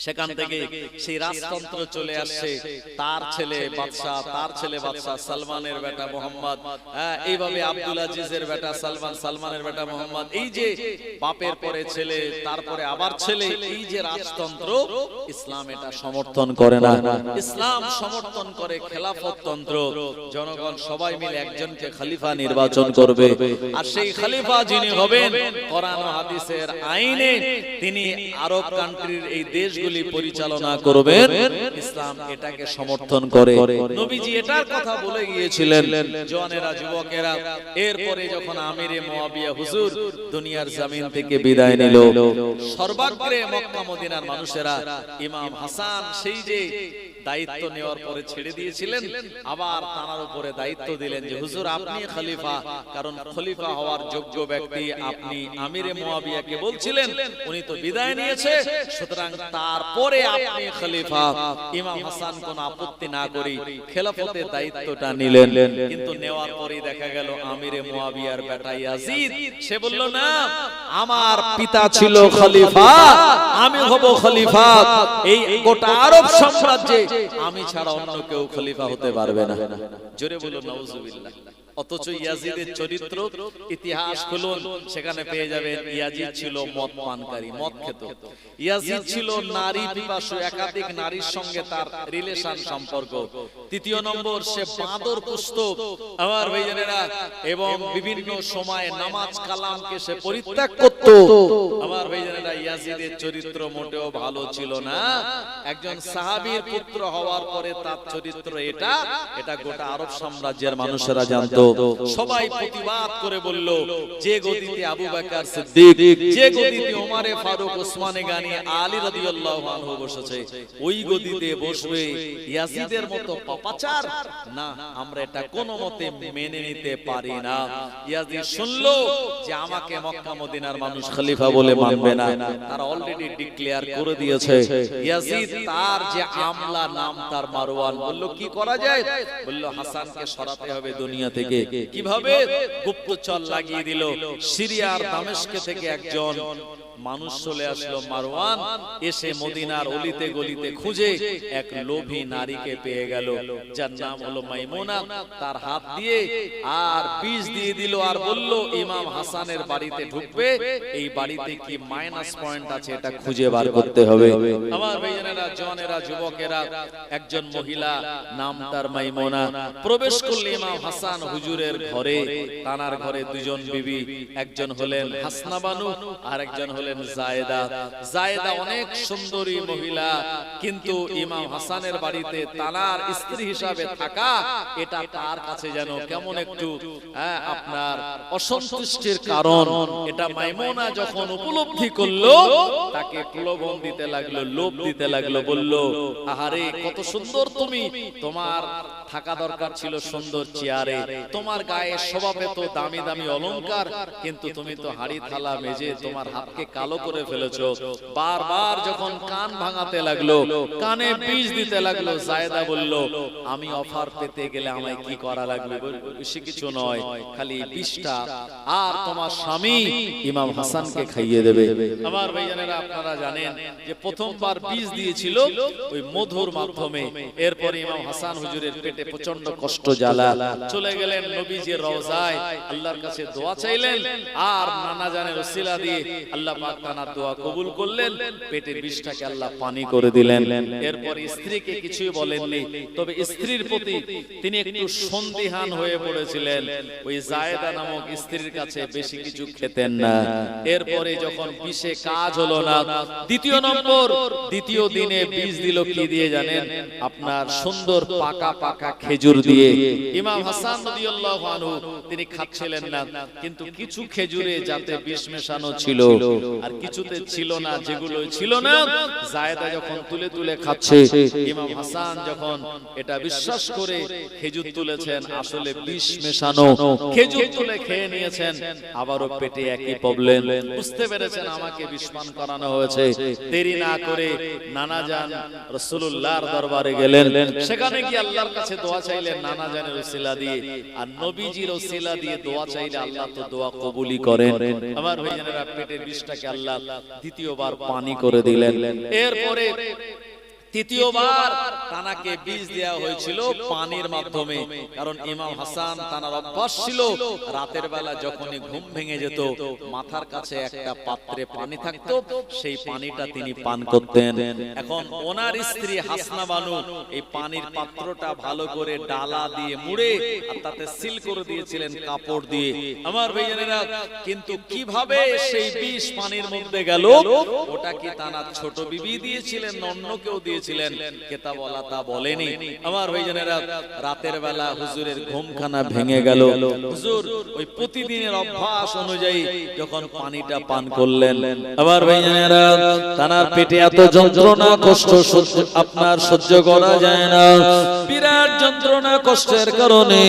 S1: সেখান থেকে সেই রাজতন্ত্র চলে আসছে, তার ছেলে বাদশাহ, তার ছেলে বাদশাহ, সালমানের বেটা মোহাম্মদ, এইভাবে আব্দুল আজিজের বেটা সালমান, সালমানের বেটা মোহাম্মদ, এই যে বাপের পরে ছেলে, তারপরে আবার ছেলে, এই যে রাজতন্ত্র, ইসলাম এটা সমর্থন করে না। ইসলাম সমর্থন করে খেলাফত তন্ত্র। জনগণ সবাই মিলে একজনকে খলিফা নির্বাচন করবে, আর সেই খলিফা যিনি হবেন কোরআন ও হাদিসের আইনে তিনি আরব কান্ট্রির এই দেশ পরিচালনা করবেন। ইসলাম এটাকে সমর্থন করে। নবীজি এটার কথা বলে গিয়েছিলেন। জওয়ানেরা, যুবকেরা, এরপরে যখন আমিরে মুয়াবিয়া হুজুর দুনিয়ার জমিন থেকে বিদায় নিল, সর্বাগ্রে মক্কা মদিনার মানুষেরা ইমাম হাসান সেই যে দায়িত্ব নেওয়ার পরে ছেড়ে দিয়েছিলেন, আবার তার উপরে দায়িত্ব দিলেন যে হুজুর আপনি খলিফা, কারণ খলিফা হওয়ার যোগ্য ব্যক্তি আপনি। আমিরে মুয়াবিয়াকে বলছিলেন উনি তো বিদায় নিয়েছে, সুতরাং তারপরে আপনি খলিফা। ইমাম হাসান কোন আপত্তি না করে খেলাফতের দায়িত্বটা নিলেন। কিন্তু নেওয়ার পরেই দেখা গেল আমিরে মুয়াবিয়ার বেটা ইয়াজিদ সে বলল না, আমার পিতা ছিল খলিফা, আমি হব খলিফা। এই গোটা আরব সাম্রাজ্যে আমি ছাড়া অন্য কেউ খলিফা হতে পারবে না। জোরে বলুন নাউজুবিল্লাহ। অথচ ইয়াজিদের চরিত্র ইতিহাস খুলুন, সেখানে পেয়ে যাবেন ইয়াজিদ ছিল মদ পানকারী, মদ খেত। ইয়াজিদ ছিল নারী পিপাসু, একাধিক নারীর সঙ্গে তার রিলেশন সম্পর্ক। তৃতীয় নম্বর, সে বাঁদর পুষত আমার ভাইজানেরা, এবং বিভিন্ন সময়ে নামাজ কালামকে সে পরিত্যাগ করত আমার ভাইজানেরা। ইয়াজিদের চরিত্র মোটেও ভালো ছিল না। একজন সাহাবীর পুত্র হওয়ার পরে তার চরিত্র এটা গোটা আরব সাম্রাজ্যের মানুষেরা জানতো। সবাই প্রতিবাদ করে বলল, যে গদিতে আবু বকর সিদ্দিক, যে গদিতে ওমর ফারুক, ওসমান গনি, আলী রাদিয়াল্লাহু আনহু বসেছে, ওই গদিতে বসবে ইয়াজিদের মতো পাপাচার? না, আমরা এটা কোনো মতে মেনে নিতে পারি না। ইয়াজিদ শুনলো যে আমাকে মক্কা মদিনার মানুষ খলিফা বলে মানবে না, তারা অলরেডি ডিক্লেয়ার করে দিয়েছে। ইয়াজিদ তার যে আমলা নাম তার মারওয়ান, বলল কি করা যায়? বলল হাসানকে সরাতে হবে দুনিয়া থেকে। কিভাবে? গুপ্তচর লাগিয়ে দিল। সিরিয়ার দামেস্ক থেকে একজন মানুষ চলে আসলো, মারওয়ান, এসে মদিনার অলিতে গলিতে খুঁজে এক লোভী নারীকে পেয়ে গেল, যার নাম হলো মাইমুনা। তার হাত দিয়ে আর বিষ দিয়ে দিল, আর বলল ইমাম হাসানের বাড়িতে ঢুকবে, এই বাড়িতে কি মাইনাস পয়েন্ট আছে এটা খুঁজে বার করতে হবে। আমার ভাইয়েরা, জওয়ানেরা, যুবকেরা, একজন মহিলা নাম তার মাইমুনা প্রবেশ করল ইমাম হাসান হুজুরের ঘরে। তানার ঘরে দুজন বিবি, একজন হলেন হাসনা বানু আর একজন হলেন জায়েদা। জায়েদা অনেক সুন্দরী মহিলা, কিন্তু ইমাম হাসানের বাড়িতে তানার স্ত্রী হিসাবে থাকা এটা তার কাছে যেন কেমন একটু আপনার অসন্তুষ্টির কারণ। এটা মাইমুনা যখন উপলব্ধি করলো, তাকে প্রলোভন দিতে লাগলো, লোভ দিতে লাগলো, বলল আহারে কত সুন্দর তুমি, তোমার থাকা দরকার ছিল সুন্দর চেয়ারে, তোমার গায়ে স্বভাবে তো দামি দামি অলংকার, কিন্তু তুমি তো হাড়ি থালা মেজে তোমার হাতকে কালো করে ফেলেছো। বারবার যখন কান ভাঙাতে লাগলো, কানে বিষ দিতে লাগলো, জায়েদা বলল আমি অফার পেতে গেলে আমায় কি করা লাগবে? বেশি কিছু নয়, খালি বিষটা আর তোমার স্বামী ইমাম হাসানকে খাইয়ে দেবে। আমার ভাইজানেরা, আপনারা জানেন যে প্রথমবার বিষ দিয়েছিল ওই মধুর মাধ্যমে। এরপরে ইমাম হাসান হুজুরের পেটে প্রচন্ড কষ্ট, জ্বালা, চলে গেলেন নবীজির রওজায়, আল্লাহর কাছে দোয়া চাইলেন, আর নানা জানের ওসিলা দিয়ে আল্লাহ পাক তার দোয়া কবুল করলেন, পেটের বিষটাকে আল্লাহ পানি করে দিলেন। এরপর স্ত্রীকে কিছুই বলেননি, তবে স্ত্রীর প্রতি তিনি একটু সন্দিহান হয়ে পড়েছিলেন। ওই জায়েদা নামক স্ত্রীর কাছে বেশি কিছু খেতেন না। এরপরে যখন বিষে কাজ হলো না, দ্বিতীয় দিনে বীজ দিল কি দিয়ে জানেন? আপনার সুন্দর পাকা পাকা খেজুর দিয়ে। ইমাম হাসান রাদিয়াল্লাহু আনহু তিনি খাচ্ছিলেন না, কিন্তু কিছু খেজুরে যাতে বিষ মেশানো ছিল আর কিছুতে ছিল না। যেগুলো ছিল না, জায়েদা যখন তুলে তুলে খাচ্ছে, ইমাম হাসান যখন এটা বিশ্বাস করে খেজুর তুলেছেন আসলে বিষ মেশানো, খেজুর তুলে খেয়ে নিয়েছেন। আবারও পেটে একই প্রবলেম, বুঝতে পেরেছেন আমাকে বিষ পান করানো হয়েছে। দেরি না করে নানা জান রাসূলুল্লাহর দরবারে গেলেন, সেখানে গিয়ে আল্লাহর কাছে দোয়া চাইলেন নানা জানের ওসিলা দিয়ে। আর নবীজির ওসিলা দিয়ে দোয়া চাইলে আল্লাহ তো দোয়া কবুলই করেন। আমার ভাইজানেরা, পেটের বিষটাকে আল্লাহ দ্বিতীয়বার পানি করে দিলেন। এরপরে তৃতীয়বার তানাকে বীজ দেওয়া হয়েছিল পানির মাধ্যমে, কারণ ইমাম হাসান তানার অভ্যাস ছিল রাতের বেলা যখনই ঘুম ভেঙে যেত মাথার কাছে একটা পাত্রে পানি থাকতো, সেই পানিটা তিনি পান করতেন। এখন ওনার স্ত্রী হাসনা বানু এই পানির পাত্রটা ভালো করে ডালা দিয়ে মুড়ে আর তাতে সিল করে দিয়েছিলেন কাপড় দিয়ে। আমার ভাইজানেরা, কিন্তু কিভাবে সেই বিষ পানির মধ্যে গেল ওটা কি তানার ছোট বিবি দিয়েছিলেন না অন্য কেউ দিয়েছিলেন? কেতাবওয়ালা তা বলেনি। আমার ভাইজানেরা, রাতের বেলা হুজুরের ঘুমখানা ভেঙে গেল। হুজুর ওই প্রতিদিনের অভ্যাস অনুযায়ী যখন পানিটা পান করলেন, আমার ভাইজানেরা, তানার পেটে এত যন্ত্রণা কষ্ট আপনার সহ্য করা যায় না। বিরাট যন্ত্রণা কষ্টের কারণে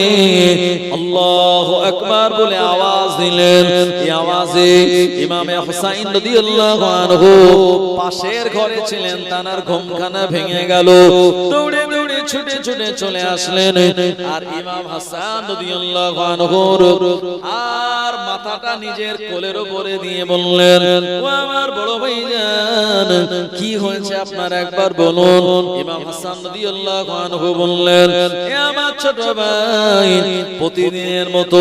S1: আল্লাহু আকবার বলে আওয়াজ দিলেন। এই আওয়াজে ইমামে হুসাইন রাদিয়াল্লাহু আনহু পাশের ঘরে ছিলেন, তানার ঘুমখানা ভেঙে গেল। দৌড়ে দৌড়ে ছুটে ছুটে চলে আসলেন আর ইমাম হাসান রাদিয়াল্লাহু আনহুর আর মাথাটা নিজের কোলের উপরে দিয়ে বললেন, ও আমার বড় ভাইজান, কি হয়েছে আপনার একবার বলুন। ইমাম হাসান রাদিয়াল্লাহু আনহু বললেন, এ আমার ছোট ভাই, প্রতিদিনের মতো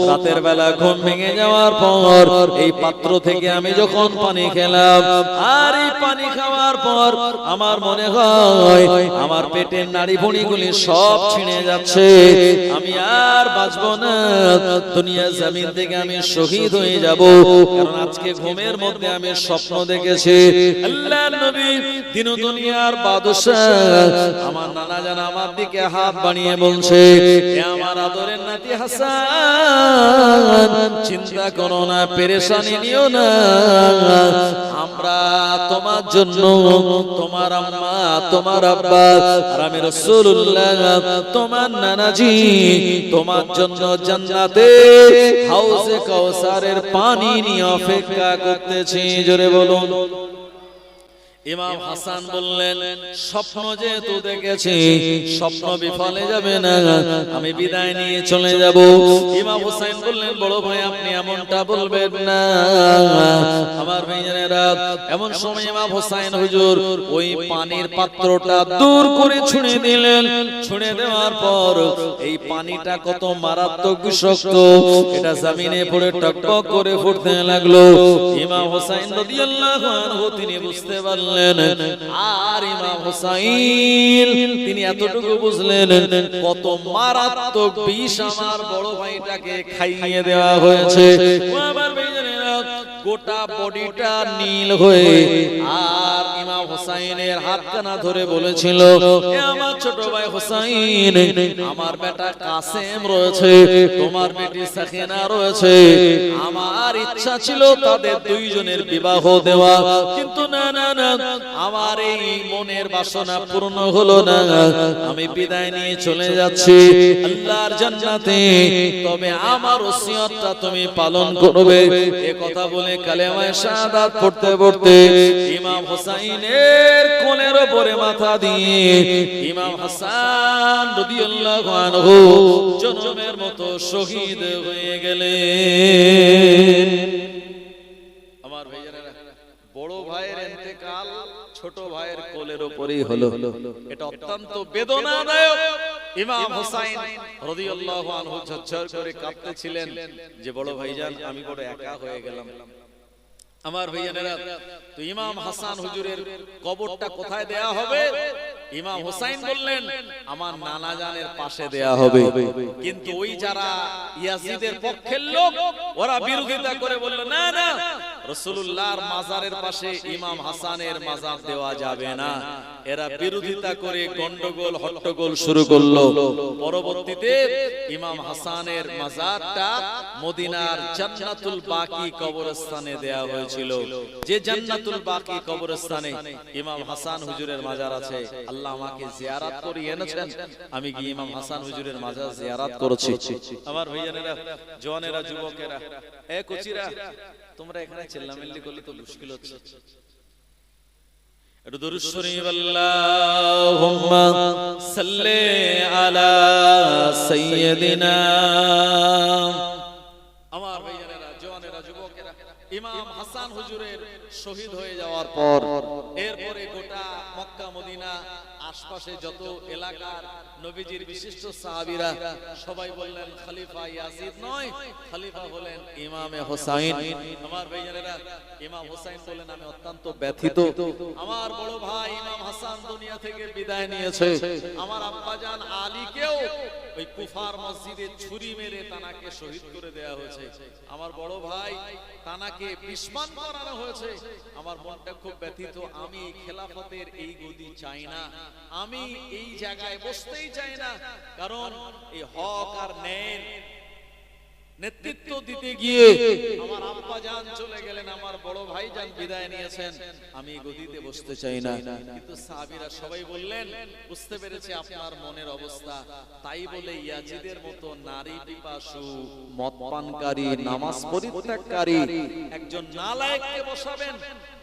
S1: রাতের বেলা ঘুম ভেঙে যাওয়ার পর এই পাত্র থেকে আমি যখন পানি খেলাম, আর এই পানি খাওয়ার পর আমার মনে হয় আমার পেটের নাড়ি ভুঁড়িগুলি সব ছিঁড়ে যাচ্ছে, আমি আর বাঁচবো না, দুনিয়া জমিন থেকে আমি শহীদ হয়ে যাব। কারণ আজকে ঘুমের মধ্যে আমি স্বপ্ন দেখেছি আল্লাহর নবী দিন দুনিয়ার বাদশা আমার নানা জান আমার দিকে হাত বাড়িয়ে বলছে, হে আমার আদরের নাতি হাসান, চিন্তা করো না, পেরেশানি নিও না, আমরা তোমার জন্য, তোমার আম্মা, তোমার আব্বা আর আমি রাসূলুল্লাহ তোমার নানাজি তোমার জন্য জান্নাতে হাউজে কাউসারের পানি নিয়ে অপেক্ষা করতেছি। জোরে বলুন। ইমাম হাসান বললেন, স্বপ্ন যেহেতু দেখেছি স্বপ্ন বিফলে যাবে না, আমি বিদায় নিয়ে চলে যাব। ইমাম হুসাইন বললেন, বড় ভাই আপনি এমনটা বলবেন না। আমার ভাইজানেরা, এমন সময় ইমাম হুসাইন হুজুর ওই পানির পাত্রটা দূর করে ছুঁড়ে দিলেন। ছুঁড়ে দেওয়ার পর এই পানিটা কত মারাত্মক বিষাক্ত, এটা জমিনে পড়ে টকটক করে ফুটতে লাগলো। ইমাম হুসাইন রাদিয়াল্লাহু আনহু তিনি বুঝতে পারলেন, আর ইমাম হুসাইন তিনি এতটুকু বুঝলেন কত মারাত্মক বিষ আমার বড় ভাইটাকে খাইয়ে দেওয়া হয়েছে। আমার ভাইজানেরা, গোটা বডিটা নীল হয়ে আর ইমাম হুসাইনের হাতখানা ধরে বলেছিল, এ আমার ছোট ভাই হুসাইন, আমার বেটা কাসেম রয়েছে, তোমার বেটি সাকিনা রয়েছে, আমার ইচ্ছা ছিল তাদের দুইজনের বিবাহ দেওয়া, কিন্তু না না না, আমার এই মনের বাসনা পূর্ণ হলো না, আমি বিদায় নিয়ে চলে যাচ্ছি আল্লাহর জান্নাতে, তবে আমার ওসিয়তটা তুমি পালন করবে। এ কথা বলে কালেমায়ে শাহাদাত পড়তে পড়তে ইমাম হুসাইনের কোলের উপরে মাথা দিয়ে ইমাম হাসান রাদিয়াল্লাহু আনহু জনমের মতো শহীদ হয়ে গেলেন। আমার ভাইয়েরা, বড় ভাইয়ের ইন্তেকাল ছোট ভাইয়ের কোলের উপরেই হলো, এটা অত্যন্ত বেদনাদায়ক। ইমাম হুসাইন রাদিয়াল্লাহু আনহু ঝরঝর করে কাঁদতেছিলেন যে বড় ভাইজান আমি বড় একা হয়ে গেলাম, আমার ভাইয়ানেরা, তো ইমাম হাসান হুজুরের কবরটা কোথায় দেয়া হবে? ইমাম হোসাইন বললেন আমার নানা জানের পাশে দেয়া হবে। কিন্তু ওই যারা ইয়াজিদের পক্ষের লোক, ওরা বিরোধিতা করে বলল না না, রাসূলুল্লাহর মাজারের পাশে ইমাম হাসানের মাজার দেওয়া যাবে না। এরা বিরোধিতা করে গন্ডগোল হট্টগোল শুরু করলো। পরবর্তীতে ইমাম হাসানের মাজারটা মদিনার জান্নাতুল বাকি কবরস্থানে দেয়া হয়েছিল। যে জান্নাতুল বাকি কবরস্থানে ইমাম হাসান হুজুরের মাজার আছে। আল্লাহ আমাকে জিয়ারত করিয়ে এনেছেন, আমি গিয়ে ইমাম হাসান হুজুরের মাজার জিয়ারত করেছি। আমার ভাইয়ানেরা, জওয়ানেরা, যুবকেরা, এ কোচিরা, তোমরা এখানে চিল্লামিল্লি করলে তো মুশকিল হচ্ছে। একটু দরুদ শরীফ আল্লাহুম্মা সাল্লি আলা সাইয়্যিদিনা। আমার ভাইয়ানেরা, জওয়ানেরা, যুবকেরা, ইমাম হাসান হুজুরের শহীদ হয়ে যাওয়ার পর এরপরে গোটা মক্কা মদিনা আশপাশে যত এলাকার নবীজির বিশিষ্ট সাহাবীরা সবাই বললেন খলিফা ইয়াজিদ নয়, খলিফা হলেন ইমামে হোসাইন। আমার ভাইয়ানেরা, ইমাম হোসাইন বলেন আমি অত্যন্ত ব্যথিত, আমার বড় ভাই ইমাম হাসান দুনিয়া থেকে বিদায় নিয়েছে। আমার আব্বাজান আলীকেও ওই কুফার মসজিদে ছুরি মেরে তানাকে শহীদ করে দেয়া হয়েছে। আমার বড় ভাই তানাকে বিস্মান করানো হয়েছে। আমার মনটা খুব ব্যথিত। আমি খেলাফতের এই গদি চাই না, আমি এই জায়গায় বসতেই চাই না। কারণ এই হক আর ন্যায়ের নেতৃত্ব দিতে গিয়ে আমার আব্বা জান চলে গেলেন, আমার বড় ভাই জান বিদায় নিয়েছেন, আমি গদিতে বসতে চাই না। কিন্তু সাহাবীরা সবাই বললেন বুঝতে পেরেছে আপনার মনের অবস্থা, তাই বলে ইয়াজিদের মতো নারী পিপাসু, মদপানকারী, নামাজ পরিত্যাগকারী একজন নালায়েককে বসাবেন,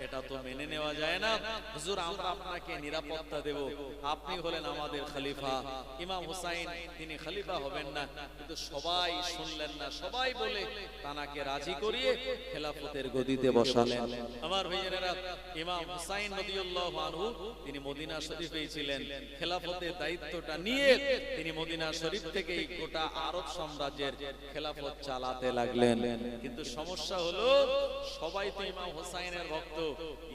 S1: এটা তো মেনে নেওয়া যায় না। হুজুর আমরা আপনাকে নিরাপত্তা দেব, আপনি হলেন আমাদের খলিফা। ইমাম হুসাইন তিনি খলিফা হবেন না, কিন্তু সবাই শুনলেন না, সবাই বলে তানাকে রাজি করিয়ে খেলাফতের গদিতে বসালেন। আমার ভাইয়েরা, ইমাম হুসাইন রাদিয়াল্লাহু আনহু তিনি মদিনা শরীফে ছিলেন, খেলাফতের দায়িত্বটা নিয়ে তিনি মদিনা শরীফ থেকেই গোটা আরব সাম্রাজ্যের খেলাফত চালাতে লাগলেন। কিন্তু সমস্যা হলো সবাই তো ইমাম হুসাইনের ভক্ত।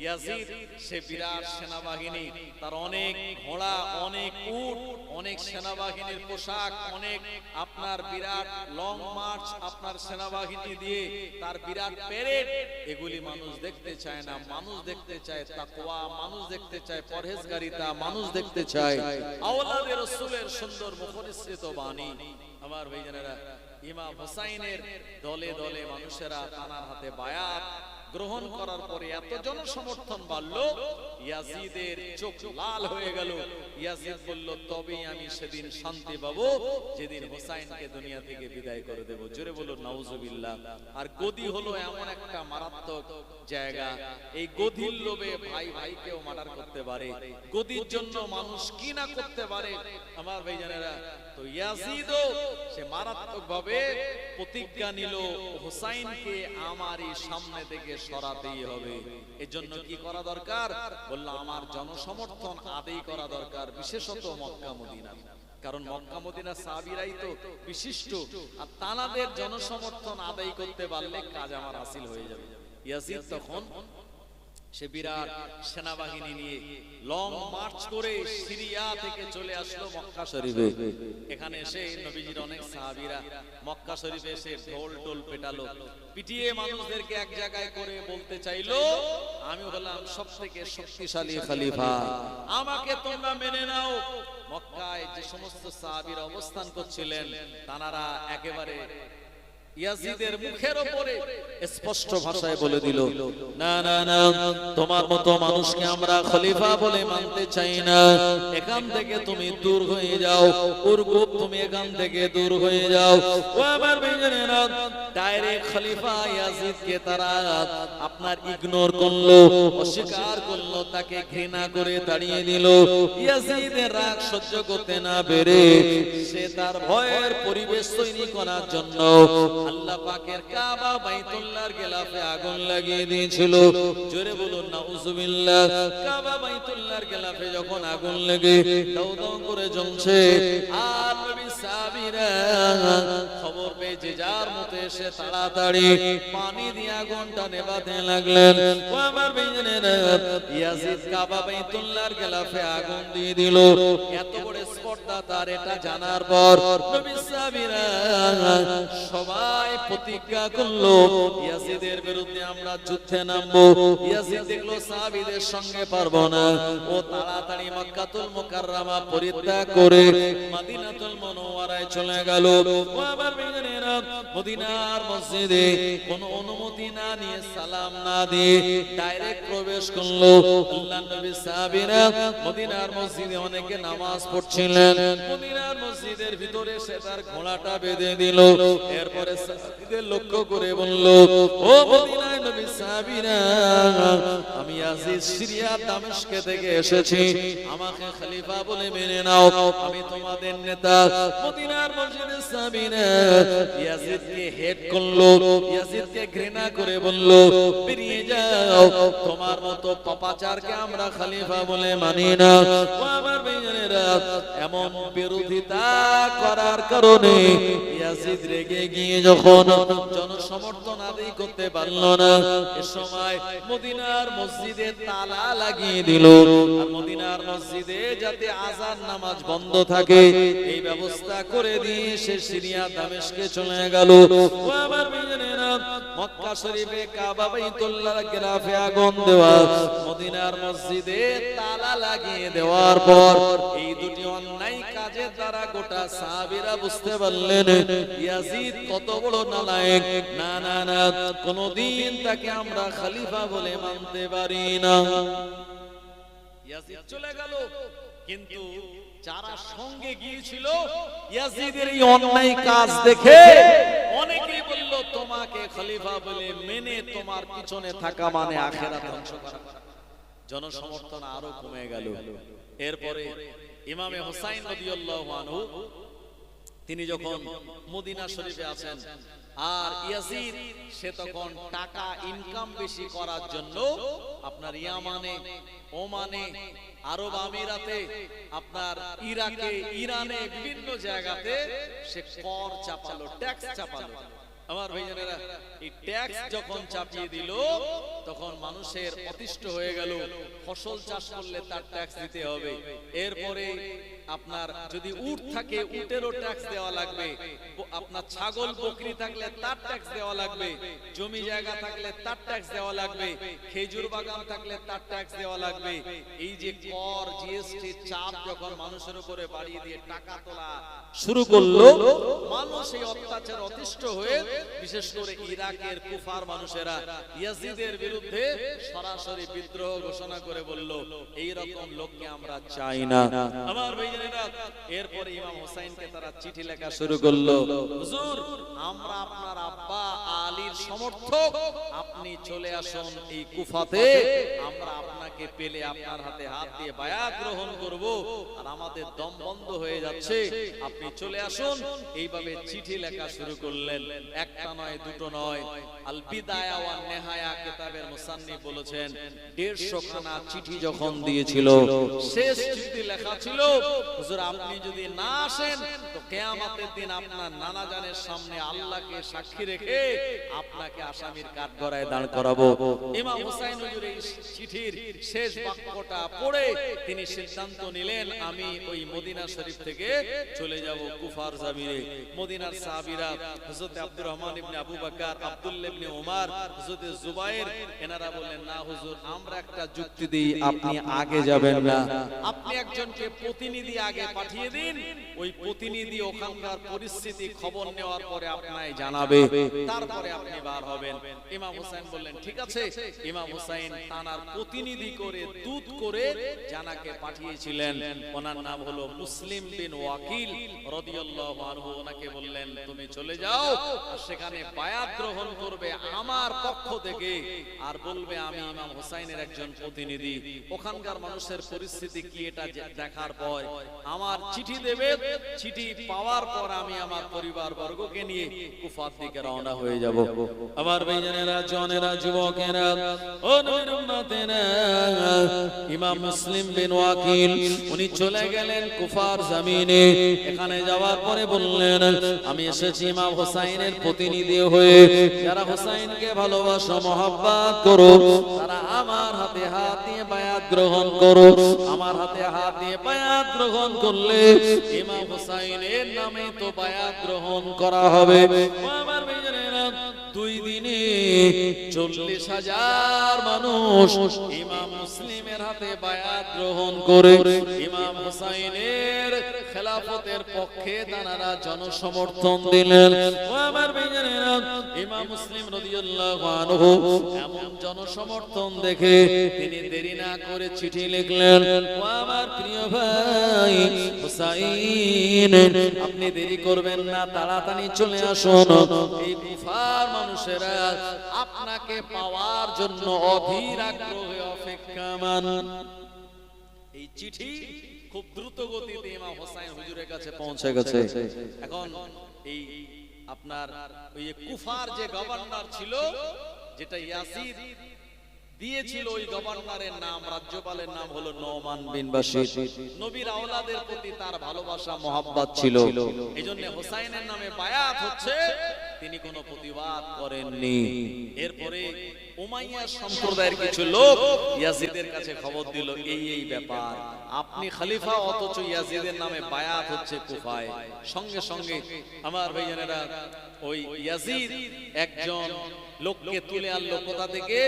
S1: ইয়াজিদ সে বিরাট সেনাবাহিনী, তার অনেক ঘোড়া, অনেক উট, অনেক সেনাবাহিনীর পোশাক, অনেক আপনার বিরাট লং মার্চ আপনার সেনাবাহিনী দিয়ে, তার বিরাট প্যারেড, এগুলি মানুষ দেখতে চায় না। মানুষ দেখতে চায় তাকওয়া, মানুষ দেখতে চায় পরহেজগারিতা, মানুষ দেখতে চায় আওলাদে রাসূলের সুন্দর মুখনিসৃত বাণী। আমার ভাইজানেরা, ইমাম হুসাইনের দলে দলে মানুষেরা তানার হাতে বায়াত গ্রহণ করার পরে এত জনসমর্থন বাড়লো, ইয়াজিদের চোখ লাল হয়ে গেল। ইয়াজিদ বলল তবেই আমি সেদিন শান্তি পাবো যেদিন হুসাইনকে দুনিয়া থেকে বিদায় করে দেব। জোরে বলো নাউজুবিল্লাহ। আর গদি হলো এমন একটা মারাত্মক জায়গা, এই গদির লোভে ভাই ভাইকেও মার্ডার করতে পারে, গদির জন্য মানুষ কি না করতে পারে। আমার ভাইজানেরা, তো ইয়াজিদও সে মারাত্মকভাবে প্রতিজ্ঞা নিল হুসাইনকে আমারই সামনে থেকে সরাতেই হবে। এর জন্য কি করা দরকার? বলল আমার জনসমর্থন আদায় করা দরকার, বিশেষত মক্কা মদিনা। কারণ মক্কা মদিনা সাহাবীরাই তো বিশিষ্ট, আর তানাদের জনসমর্থন আদায় করতে পারলে কাজ আমার হাসিল হয়ে যাবে। ইয়াজিদ তখন সে বিরাট সেনাবাহিনী নিয়ে লং মার্চ করে সিরিয়া থেকে চলে আসলো মক্কা শরীফে। এখানে এসে নবীজির অনেক সাহাবীরা মক্কা শরীফে এসে ঢোল টোল পেটালো, পিটিয়ে মানুষদেরকে এক জায়গায় করে বলতে চাইলো আমি হলাম সবথেকে শক্তিশালী খলিফা, আমাকে তোমরা মেনে নাও। মক্কায় যে সমস্ত সাহাবীরা অবস্থান করছিলেন তানারা একেবারে ইয়াজিদের মুখের উপরে স্পষ্ট ভাষায় বলে দিল, না না না, তোমার মতো মানুষকে আমরা খলিফা বলে মানতে চাই না, এখান থেকে তুমি দূর হয়ে যাও, উরগুপ তুমি এখান থেকে দূর হয়ে যাও। ও আমার ভাইজানেরা, ডাইরেক্ট খলিফা ইয়াজিদকে তারা আপনার ইগনোর করলো, অস্বীকার করলো, তাকে ঘৃণা করে তাড়িয়ে দিল। ইয়াজিদের রাগ সহ্য করতে না পেরে সে তার ভয়ের পরিবেশ তৈরি করার জন্য আল্লাহ পাকের কাবা বাইতুল্লাহর গিলাফে আগুন লাগিয়ে দিয়েছিল। জোরে বলুন নাউজুবিল্লাহ। কাবা বাইতুল্লাহর গিলাফে যখন আগুন লেগে দাউ দাউ করে জ্বলছে, আর নবী সাহাবীরা খবর পেয়ে যে যার মতো এসে তাড়াতাড়ি পানি দিয়ে আগুনটা নেভাতে লাগলেন। ও আমার ভাইজানেরা, ইয়াজিদ কাবা বাইতুল্লাহর গিলাফে আগুন দিয়ে দিল। এত বড় স্পর্ধা তার, এটা জানার পর নবী সাহাবীরা সবাই প্রতিজ্ঞা করলো ইয়াজিদের বিরুদ্ধে আমরা যুদ্ধে নামবো। ইয়াজিদ দেখলো সাহাবীদের সঙ্গে পারবো না, ও তাড়াতাড়ি মক্কাতুল মুকাররমা পরিত্যাগ করে মদিনাতুল মুনাওয়ারায় চলে গেল। ও আমার ভাইজানেরা, মদিনার মসজিদে কোনো অনুমতি না নিয়ে, সালাম না দিয়ে ডাইরেক্ট প্রবেশ করলো। আল্লাহর নবী সাহাবীরা মদিনার মসজিদে অনেকে নামাজ পড়ছিলেন। মদিনার মসজিদের ভিতরে সে তার ঘোড়াটা বেঁধে দিল। এরপরে সাহাবীদের লক্ষ্য করে বলল, ও মদিনার নবী সাহাবীরা, আমি ইয়াজিদ সিরিয়া দামেস্ক থেকে এসেছি, আমাকে খলিফা বলে মেনে নাও, আমি তোমাদের নেতা। মদিনার মসজিদের সাহাবীরা ইয়াজিদকে হেড করলো, ইয়াজিদকে ঘৃণা করে বলল, বেরিয়ে যাও, তোমার মতো পাপাচারকে আমরা খলিফা বলে মানি না। ও আমার ভাইজানেরা, এমন বিরোধিতা করার কারণে ইয়াজিদ রেগে গিয়ে যখন জনসমর্থন আদায় করতে পারল না, এ সময় মদিনার মসজিদে তালা লাগিয়ে দিল। আর মদিনার মসজিদে যাতে আযান নামাজ বন্ধ থাকে এই ব্যবস্থা করে দিয়ে সে সিরিয়া দামেস্কে চলে গেল। ও আমার ভাইজানেরা, মক্কা শরীফে কাবা বাইতুল্লাহর গিলাফে আগুন দেওয়া, মদিনার মসজিদে তালা লাগিয়ে দেওয়ার পর এই দুটি অন্যায় কাজের দ্বারা গোটা সাহাবীরা বুঝতে পারলেন ইয়াজিদ কত বড় নালায়েক। না না না, কোনদিন তাকে আমরা খলিফা বলে মানতে পারি না। ইয়াজিদ চলে গেল, কিন্তু যারা সঙ্গে গিয়েছিল ইয়াজিদের এই অন্যায় কাজ দেখে অনেকেই বলল, তোমাকে খলিফা বলে মেনে তোমার পিছনে থাকা মানে আখিরাত ধ্বংস করা। জনসমর্থন আরো কমে গেল। এরপরে ইমামে হুসাইন রাদিয়াল্লাহু আনহু তিনি যখন মদিনা শরীফে আছেন, আর ইয়াজিদ সে তখন টাকা ইনকাম বেশি করার জন্য আপনার ইয়ামানে, ওমানে, আরব আমিরাতে, আপনার ইরাকে, ইরানে, বিভিন্ন জায়গাতে সে কর চাপালো, ট্যাক্স চাপালো। আমার ভাইজানেরা, এই ট্যাক্স যখন চাপিয়ে দিল তখন মানুষের অতিষ্ঠ হয়ে গেল। ফসল চাষ করলে তার ট্যাক্স দিতে হবে। এরপরে আপনার যদি উট থাকে উটেরও ট্যাক্স দেওয়া লাগবে, আপনার ছাগল বকরি থাকলে তার ট্যাক্স দেওয়া লাগবে, জমি জায়গা থাকলে তার ট্যাক্স দেওয়া লাগবে, খেজুর বাগান থাকলে তার ট্যাক্স দেওয়া লাগবে। এই যে কর, জিএসটি চাপ যখন মানুষের উপরে বাড়িয়ে দিয়ে টাকা তোলা শুরু করলো, মানুষ এই অত্যাচার অতিষ্ঠ হয়ে বিশেষ করে ইরাকের কুফার মানুষেরা ইয়াজিদের বিরুদ্ধে সরাসরি বিদ্রোহ ঘোষণা করে বলল, এই রকম লোককে আমরা চাই না। আমার ভাইজানেরা, এরপরে ইমাম হুসাইনকে তারা চিঠি লেখা শুরু করলো, হুজুর আমরা আপনার আব্বা আলীর সমর্থক, আপনি চলে আসুন এই কুফাতে, আমরা আপনাকে পেলে আপনার হাতে হাত দিয়ে বায়াত গ্রহণ করব, আর আমাদের দম বন্ধ হয়ে যাচ্ছে, আপনি চলে আসুন। এইভাবে চিঠি লেখা শুরু করলেন। একটা নয়, দুটো নয়, আল বিদায়া ওয়ান নিহায়া কিতাবের মুসান্নিফ বলেছেন 150 খানা চিঠি যখন দিয়েছিল, শেষ চিঠি লেখা ছিল, হুজুর আপনি যদি না আসেন তো কিয়ামতের দিন আপনার নানা জানের সামনে আল্লাহকে সাক্ষী রেখে আপনাকে আসামির কাঠগড়ায় দাঁড় করাবো। ইমাম হুসাইন হুজুর এই চিঠির শেষ বাক্যটা পড়ে তিনি সিদ্ধান্ত নিলেন, আমি ওই মদিনা শরীফ থেকে চলে যাব কুফার জমিনে। মদিনার সাহাবীরা হযরত আব্দুর রহমান ইবনে আবু বকর, আব্দুল্লাহ ইবনে ওমর, হযরত জুবায়ের, এনারা বললেন, না হুজুর আমরা একটা যুক্তি দিই, আপনি আগে যাবেন না, আপনি একজনকে প্রতিনিধি আগে পাঠিয়ে দিন, ওই প্রতিনিধি ওখানকার পরিস্থিতি খবর নেওয়ার পরে আপনাকে জানাবে, তারপরে আপনি বার হবেন। ইমাম হুসাইন বললেন ঠিক আছে। ইমাম হুসাইন তানার প্রতিনিধি করে দূত করে জানাকে পাঠিয়েছিলেন, ওনার নাম হলো মুসলিম বিন ওয়াকিল রাদিয়াল্লাহু আনহু। ওনাকে বললেন তুমি চলে যাও, আর সেখানে বায়াত গ্রহণ করবে আমার পক্ষ থেকে, আর বলবে আমি ইমাম হুসাইনের একজন প্রতিনিধি, ওখানকার মানুষের পরিস্থিতি কি এটা দেখার পর আমার চিঠি দেবে, চিঠি পাওয়ার পর আমি আমার পরিবার বর্গকে নিয়ে কুফার দিকে রওনা হয়ে যাব। আমার ভাইজানেরা, জনেরা, যুবকেরা, ও নবীর উম্মতেরা, ইমাম মুসলিম বিন ওয়াকিল উনি চলে গেলেন কুফার জমিনে। এখানে যাওয়ার পরে বললেন, আমি এসেছি ইমাম হোসাইনের প্রতিনিধি হয়ে। যারা হোসাইনকে ভালোবাসো, মহব্বত করো, তারা আমার হাতে হাত দিয়ে বায়াত গ্রহণ করো। আমার হাতে হাত দিয়ে বায়াত গ্রহণ করলে ইমাম হোসাইনের নামে তো বায়াত গ্রহণ করা হবে। আমার ভাইজানেরা, 2 দিনে 40,000 মানুষ ইমাম মুসলিমের হাতে বায়াত গ্রহণ করে ইমাম হোসাইনের খেলাফতের পক্ষে তারা জনসমর্থন দিলেন। আমার ভাইজানেরা, ইমাম মুসলিম রাদিয়াল্লাহু আনহু এমন জনসমর্থন দেখে তিনি দেরি না করে চিঠি লিখলেন, ও আমার প্রিয় ভাই হোসাইন, আপনি দেরি করবেন না, তাড়াতাড়ি চলে আসুন। এই কুফার মানুষেরা আপনাকে পাওয়ার জন্য অধীর আগ্রহে অপেক্ষামান। এই চিঠি খুব দ্রুত গতিতে ইমাম হোসাইন হুজুরের কাছে পৌঁছে গেছে। এখন এই আপনার ওই কুফার যে গভর্নর ছিল, যেটা ইয়াসিদ দিয়েছিল, ওই গভর্নরের নাম, রাজ্যপালের নাম হলো নোমান বিন বাশির। নবীর আওলাদের প্রতি তার ভালোবাসা মহব্বত ছিল, এইজন্য হোসাইনের নামে বায়াত হচ্ছে, তিনি কোনো প্রতিবাদ করেননি। এরপরে উমাইয়া সম্প্রদায়ের কিছু লোক ইয়াজিদের কাছে খবর দিল, এই ব্যাপার, আপনি খলিফা অথচ ইয়াজিদের নামে বায়াত হচ্ছে কুফায়। সঙ্গে সঙ্গে আমার ভাইজানেরা, ওই ইয়াজিদ একজন লোককে তুলে আনলো কোথা থেকে?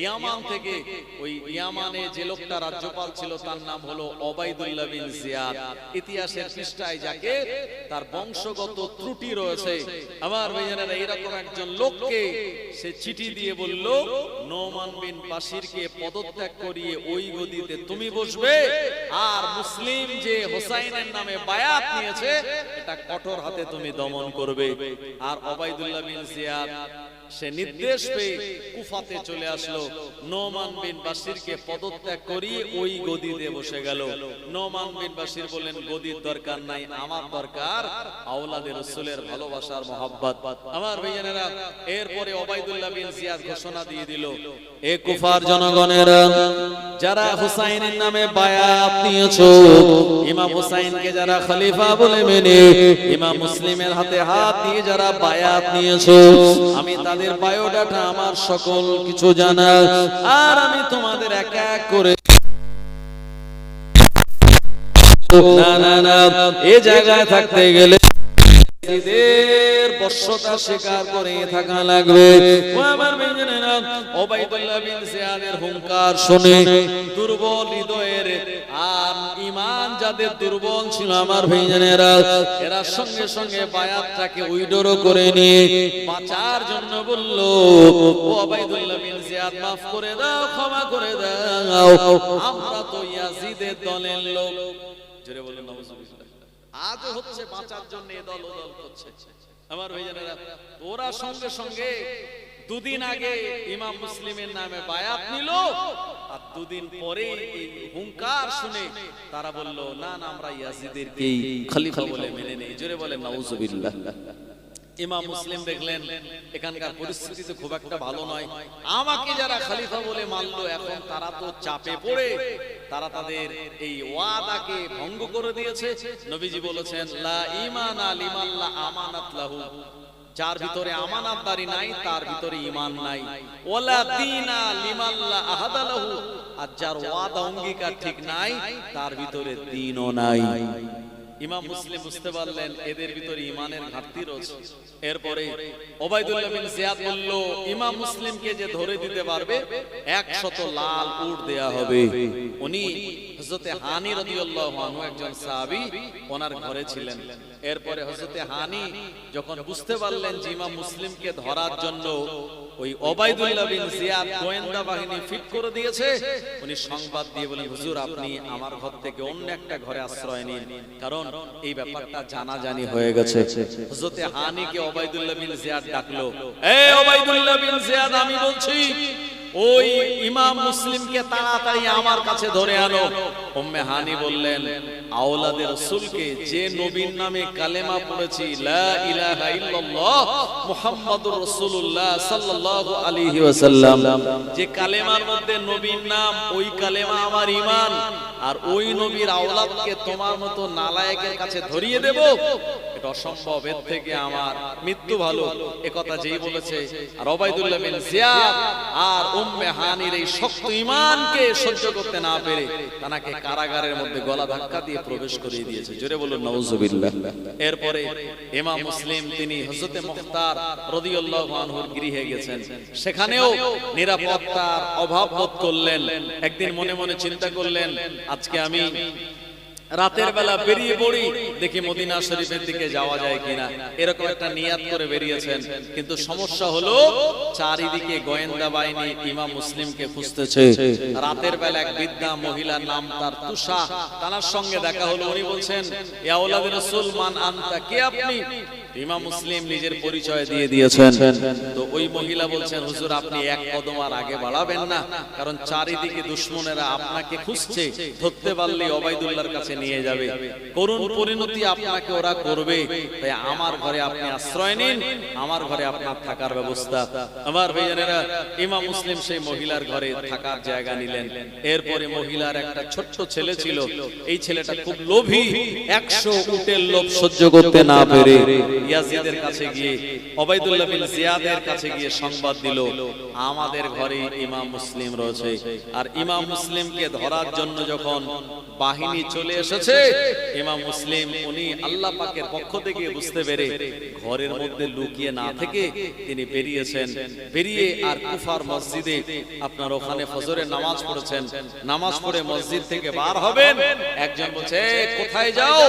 S1: ইয়ামান থেকে। ওই ইয়ামানে যে লোকটা রাজ্যপাল ছিল তার নাম হলো ওবাইদুল্লাহ বিন জিয়াদ। ইতিহাসের পৃষ্ঠায় যাকে তার বংশগত ত্রুটি রয়েছে। আমার ভাইজানেরা, এরকম একজন লোককে সে চিঠি দিয়ে বলল, নোমান বিন বাশিরকে পদত্যাগ করিয়ে ওই গদিতে তুমি বসবে, আর মুসলিম যে হোসাইনের নামে বায়াত নিয়েছে এটা কঠোর হাতে তুমি দমন করবে। আর ওবাইদুল্লাহ বিন জিয়াদ সে নির্দেশ পেয়ে কুফাতে চলে আসলো। নোমান বিন বাশিরকে পদত্যাগ করিয়ে ওই গদিতে বসে গেল। নোমান বিন বাশির বললেন, গদির দরকার নাই, আমার দরকার আওলাদে রাসূলের ভালোবাসার মহব্বত। আমার ভাইজানেরা, এরপরে ওবাইদুল্লাহ বিন জিয়াদ ঘোষণা দিয়ে দিল, এ কুফার জনগণেরা, যারা হুসাইনের নামে বায়াত নিয়েছো, ইমাম হুসাইনকে যারা খলিফা বলে মেনে ইমাম মুসলিমের হাতে হাত দিয়ে যারা বায়াত নিয়েছো, আমি তাদের বায়োডাটা আমার সকল কিছু জানা, আর আমি তোমাদের এক এক করে না এই জায়গায় থাকতে গেলে বর্ষতা স্বীকার করে থাকা লাগবে। আমার ভাইজানেরা, ওবাইদুল্লাহ বিন জিয়াদের হুঙ্কার শুনে দুর্বল হৃদয়ের আর ঈমান যাদের দুর্বল ছিল, আমার ভাইজানেরা, এরা সঙ্গে সঙ্গে বায়াতটাকে উইড্র করে নিয়ে বাঁচার জন্য বলল, ও ওবাইদুল্লাহ বিন জিয়াদ, মাফ করে দাও, ক্ষমা করে দাও, আমরা তো ইয়াজিদের দলের লোক। জোরে বলেন নাউজুবিল্লাহ। আজ হচ্ছে বাঁচার জন্য এ দল ও দল করছে। আমার ভাইজানেরা, ওরা সঙ্গে সঙ্গে 2 দিন আগে ইমাম মুসলিমের নামে বায়াত নিল, আর 2 দিন পরে এই হুঙ্কার শুনে তারা বলল, না না, আমরা ইয়াজিদেরকেই খলিফা বলে মেনে নেই। জোরে বলেন নাউজুবিল্লাহ। ইমাম মুসলিম দেখলেন এখানকার পরিস্থিতি তো খুব একটা ভালো নয়, আমাকে যারা খলিফা বলে মানলো, এখন তারা তো চাপে পড়ে তারা তাদের এই ওয়াদাকে ভঙ্গ করে দিয়েছে। নবীজি বলেছেন, লা ঈমানা লিমান লা আমানাত লাহু, যার ভিতরে আমানতদারি নাই তার ভিতরে ঈমান নাই। ওয়ালা দীনা লিমান লা আহাদা লাহু, আর যার ওয়াদা অঙ্গীকার ঠিক নাই তার ভিতরে দ্বীনও নাই। ইমাম মুসলিম বুঝতে পারলেন এদের ভিতরে ঈমানের ঘাটতি রয়েছে। এরপরে ওবাইদুল্লাহ বিন জিয়াদ বলল, ইমাম মুসলিমকে যে ধরে দিতে পারবে 100 লাল উট দেয়া হবে। উনি হযরতে হানি রাদিয়াল্লাহু আনহু একজন সাহাবী, ওনার ঘরে ছিলেন। এরপরে হযরতে হানি যখন বুঝতে পারলেন যে ইমাম মুসলিমকে ধরার জন্য ওই ওবাইদুল্লাহ বিন জিয়াদ গোয়েন্দা বাহিনী ফিট করে দিয়েছে, উনি সংবাদ দিয়ে বলেন, হুজুর, আপনি আমার ঘর থেকে অন্য একটা ঘরে আশ্রয় নিন, কারণ এই ব্যাপারটা জানাজানি হয়ে গেছে। হযরতে হানিকে ওবাইদুল্লাহ বিন জিয়াদ ডাকলো, এ ওবাইদুল্লাহ বিন জিয়াদ, আমি বলছি ওই ইমাম মুসলিমকে তাড়াতাড়ি আমার কাছে ধরে আনো। উম্মে হানি বললেন, আওলাদে রাসূলকে, যে নবীর নামে কালেমা পড়েছি, লা ইলাহা ইল্লাল্লাহ মুহাম্মাদুর রাসূলুল্লাহ সাল্লাল্লাহু আলাইহি ওয়াসাল্লাম, যে কালেমার মধ্যে নবীর নাম, ওই কালেমা আমার ঈমান, আর ওই নবীর আওলাদকে তোমার মতো নালায়েকের কাছে ধরিয়ে দেব, অসম্ভব, এর থেকে আমার মৃত্যু ভালো, একথা যেই বলেছে, আর ওবাইদুল্লাহ বিন জিয়াদ আর উম্মে হানির এই শক্ত ঈমানকে সহ্য করতে না পেরে তাকে কারাগারের মধ্যে গলা ধাক্কা দিয়ে প্রবেশ করিয়ে দিয়েছে। জোরে বলুন নাউজুবিল্লাহ। এরপরে ইমাম মুসলিম তিনি হযরতে মুখতার রাদিয়াল্লাহু আনহুর গৃহে গেছেন, সেখানেও নিরাপত্তার অভাব বোধ করলেন। একদিন মনে মনে চিন্তা করলেন, আজকে আমি রাতের বেলা বেরিয়ে পড়ি, দেখি মদিনা শরীফের দিকে যাওয়া যায় কিনা, এরকম একটা নিয়াত করে বেরিয়েছেন। কিন্তু সমস্যা হলো চারিদিকে গোয়েন্দা বাহিনী ইমাম মুসলিমকে খুঁজতেছে। রাতের বেলা এক বৃদ্ধা মহিলার নাম তার তুষা, তার সঙ্গে দেখা হলো। উনি বলছেন, ইয়া আওলাদ রাসূল মান আনতা, কে আপনি? ইমাম মুসলিম নিজের পরিচয় দিয়ে দিয়েছেন। তো ওই মহিলা বলছেন, হুজুর আপনি এক কদম আর আগে বাড়াবেন না, কারণ চারিদিকে দুশমনেরা আপনাকে খুঁজছে, ধরতে পারলে ওবাইদুল্লাহর কাছে নিয়ে যাবে, করুণ পরিণতি আপনাকে ওরা করবে, তাই আমার ঘরে আপনি আশ্রয় নিন, আমার ঘরে আপনার থাকার ব্যবস্থা। আমার ভাইজানেরা, ইমাম মুসলিম সেই মহিলার ঘরে থাকার জায়গা নিলেন। এরপরে মহিলার একটা ছোট্ট ছেলে ছিল, এই ছেলেটা খুব লোভী, 100 উটের লোভ সহ্য করতে না পেরে ইয়াজিদের কাছে গিয়ে, ওবাইদুল্লাহ বিন জিয়াদের কাছে গিয়ে সংবাদ দিল, আমাদের ঘরে ইমাম মুসলিম রয়েছে। আর ইমাম মুসলিমকে ধরার জন্য যখন বাহিনী চলে এসেছে, ইমাম মুসলিম উনি আল্লাহ পাকের পক্ষ থেকে বুঝতে পেরে ঘরের মধ্যে লুকিয়ে না থেকে তিনি বেরিয়েছেন। বেরিয়ে আর কুফার মসজিদে আপনার ওখানে ফজরের নামাজ পড়েছেন। নামাজ পড়ে মসজিদ থেকে বার হবেন, একজন বলছে, কোথায় যাও?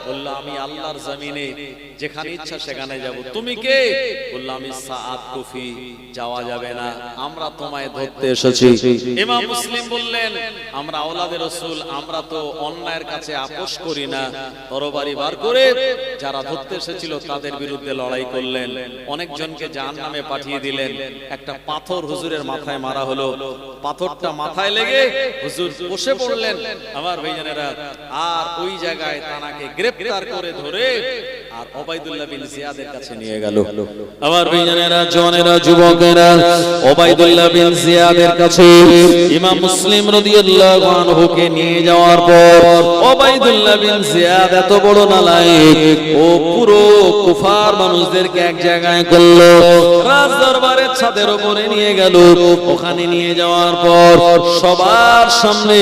S1: বলল, আমি আল্লাহর জমিনে যেখানে ইচ্ছা সেখানে যাব। তুমি কে? বললাম, আমি সাআদ কুফি। যাওয়া যাবে না, আমরা তোমায় ধরতে এসেছি। ইমাম মুসলিম বললেন, আমরা আওলাদে রাসূল, আমরা তো অন্যায়ের কাছে আপোষ করি না। তরবারি বার করে যারা ধরতে এসেছিল তাদের বিরুদ্ধে লড়াই করলেন, অনেকজনকে জাহান্নামে পাঠিয়ে দিলেন। একটা পাথর হুজুরের মাথায় মারা হলো, পাথরটা মাথায় লেগে হুজুর বসে পড়লেন। আমার ভাইজানেরা, আর ওই জায়গায় তাকে গ্রেফতার করে ধরে আর ওবাইদুল্লাহ বিন জিয়াদের কাছে নিয়ে গেল। আমার ভাইজানেরা, জওয়ানেরা, যুবকেরা, ওবাইদুল্লাহ বিন জিয়াদের কাছে ইমাম মুসলিম রাদিয়াল্লাহু আনহুকে নিয়ে যাওয়ার পর ওবাইদুল্লাহ বিন জিয়াদ এত বড় নালায়েক, ও পুরো কুফার মানুষদেরকে এক জায়গায় করলো, রাজ দরবারের ছাদের উপরে নিয়ে গেল। ওখানে নিয়ে যাওয়ার পর সবার সামনে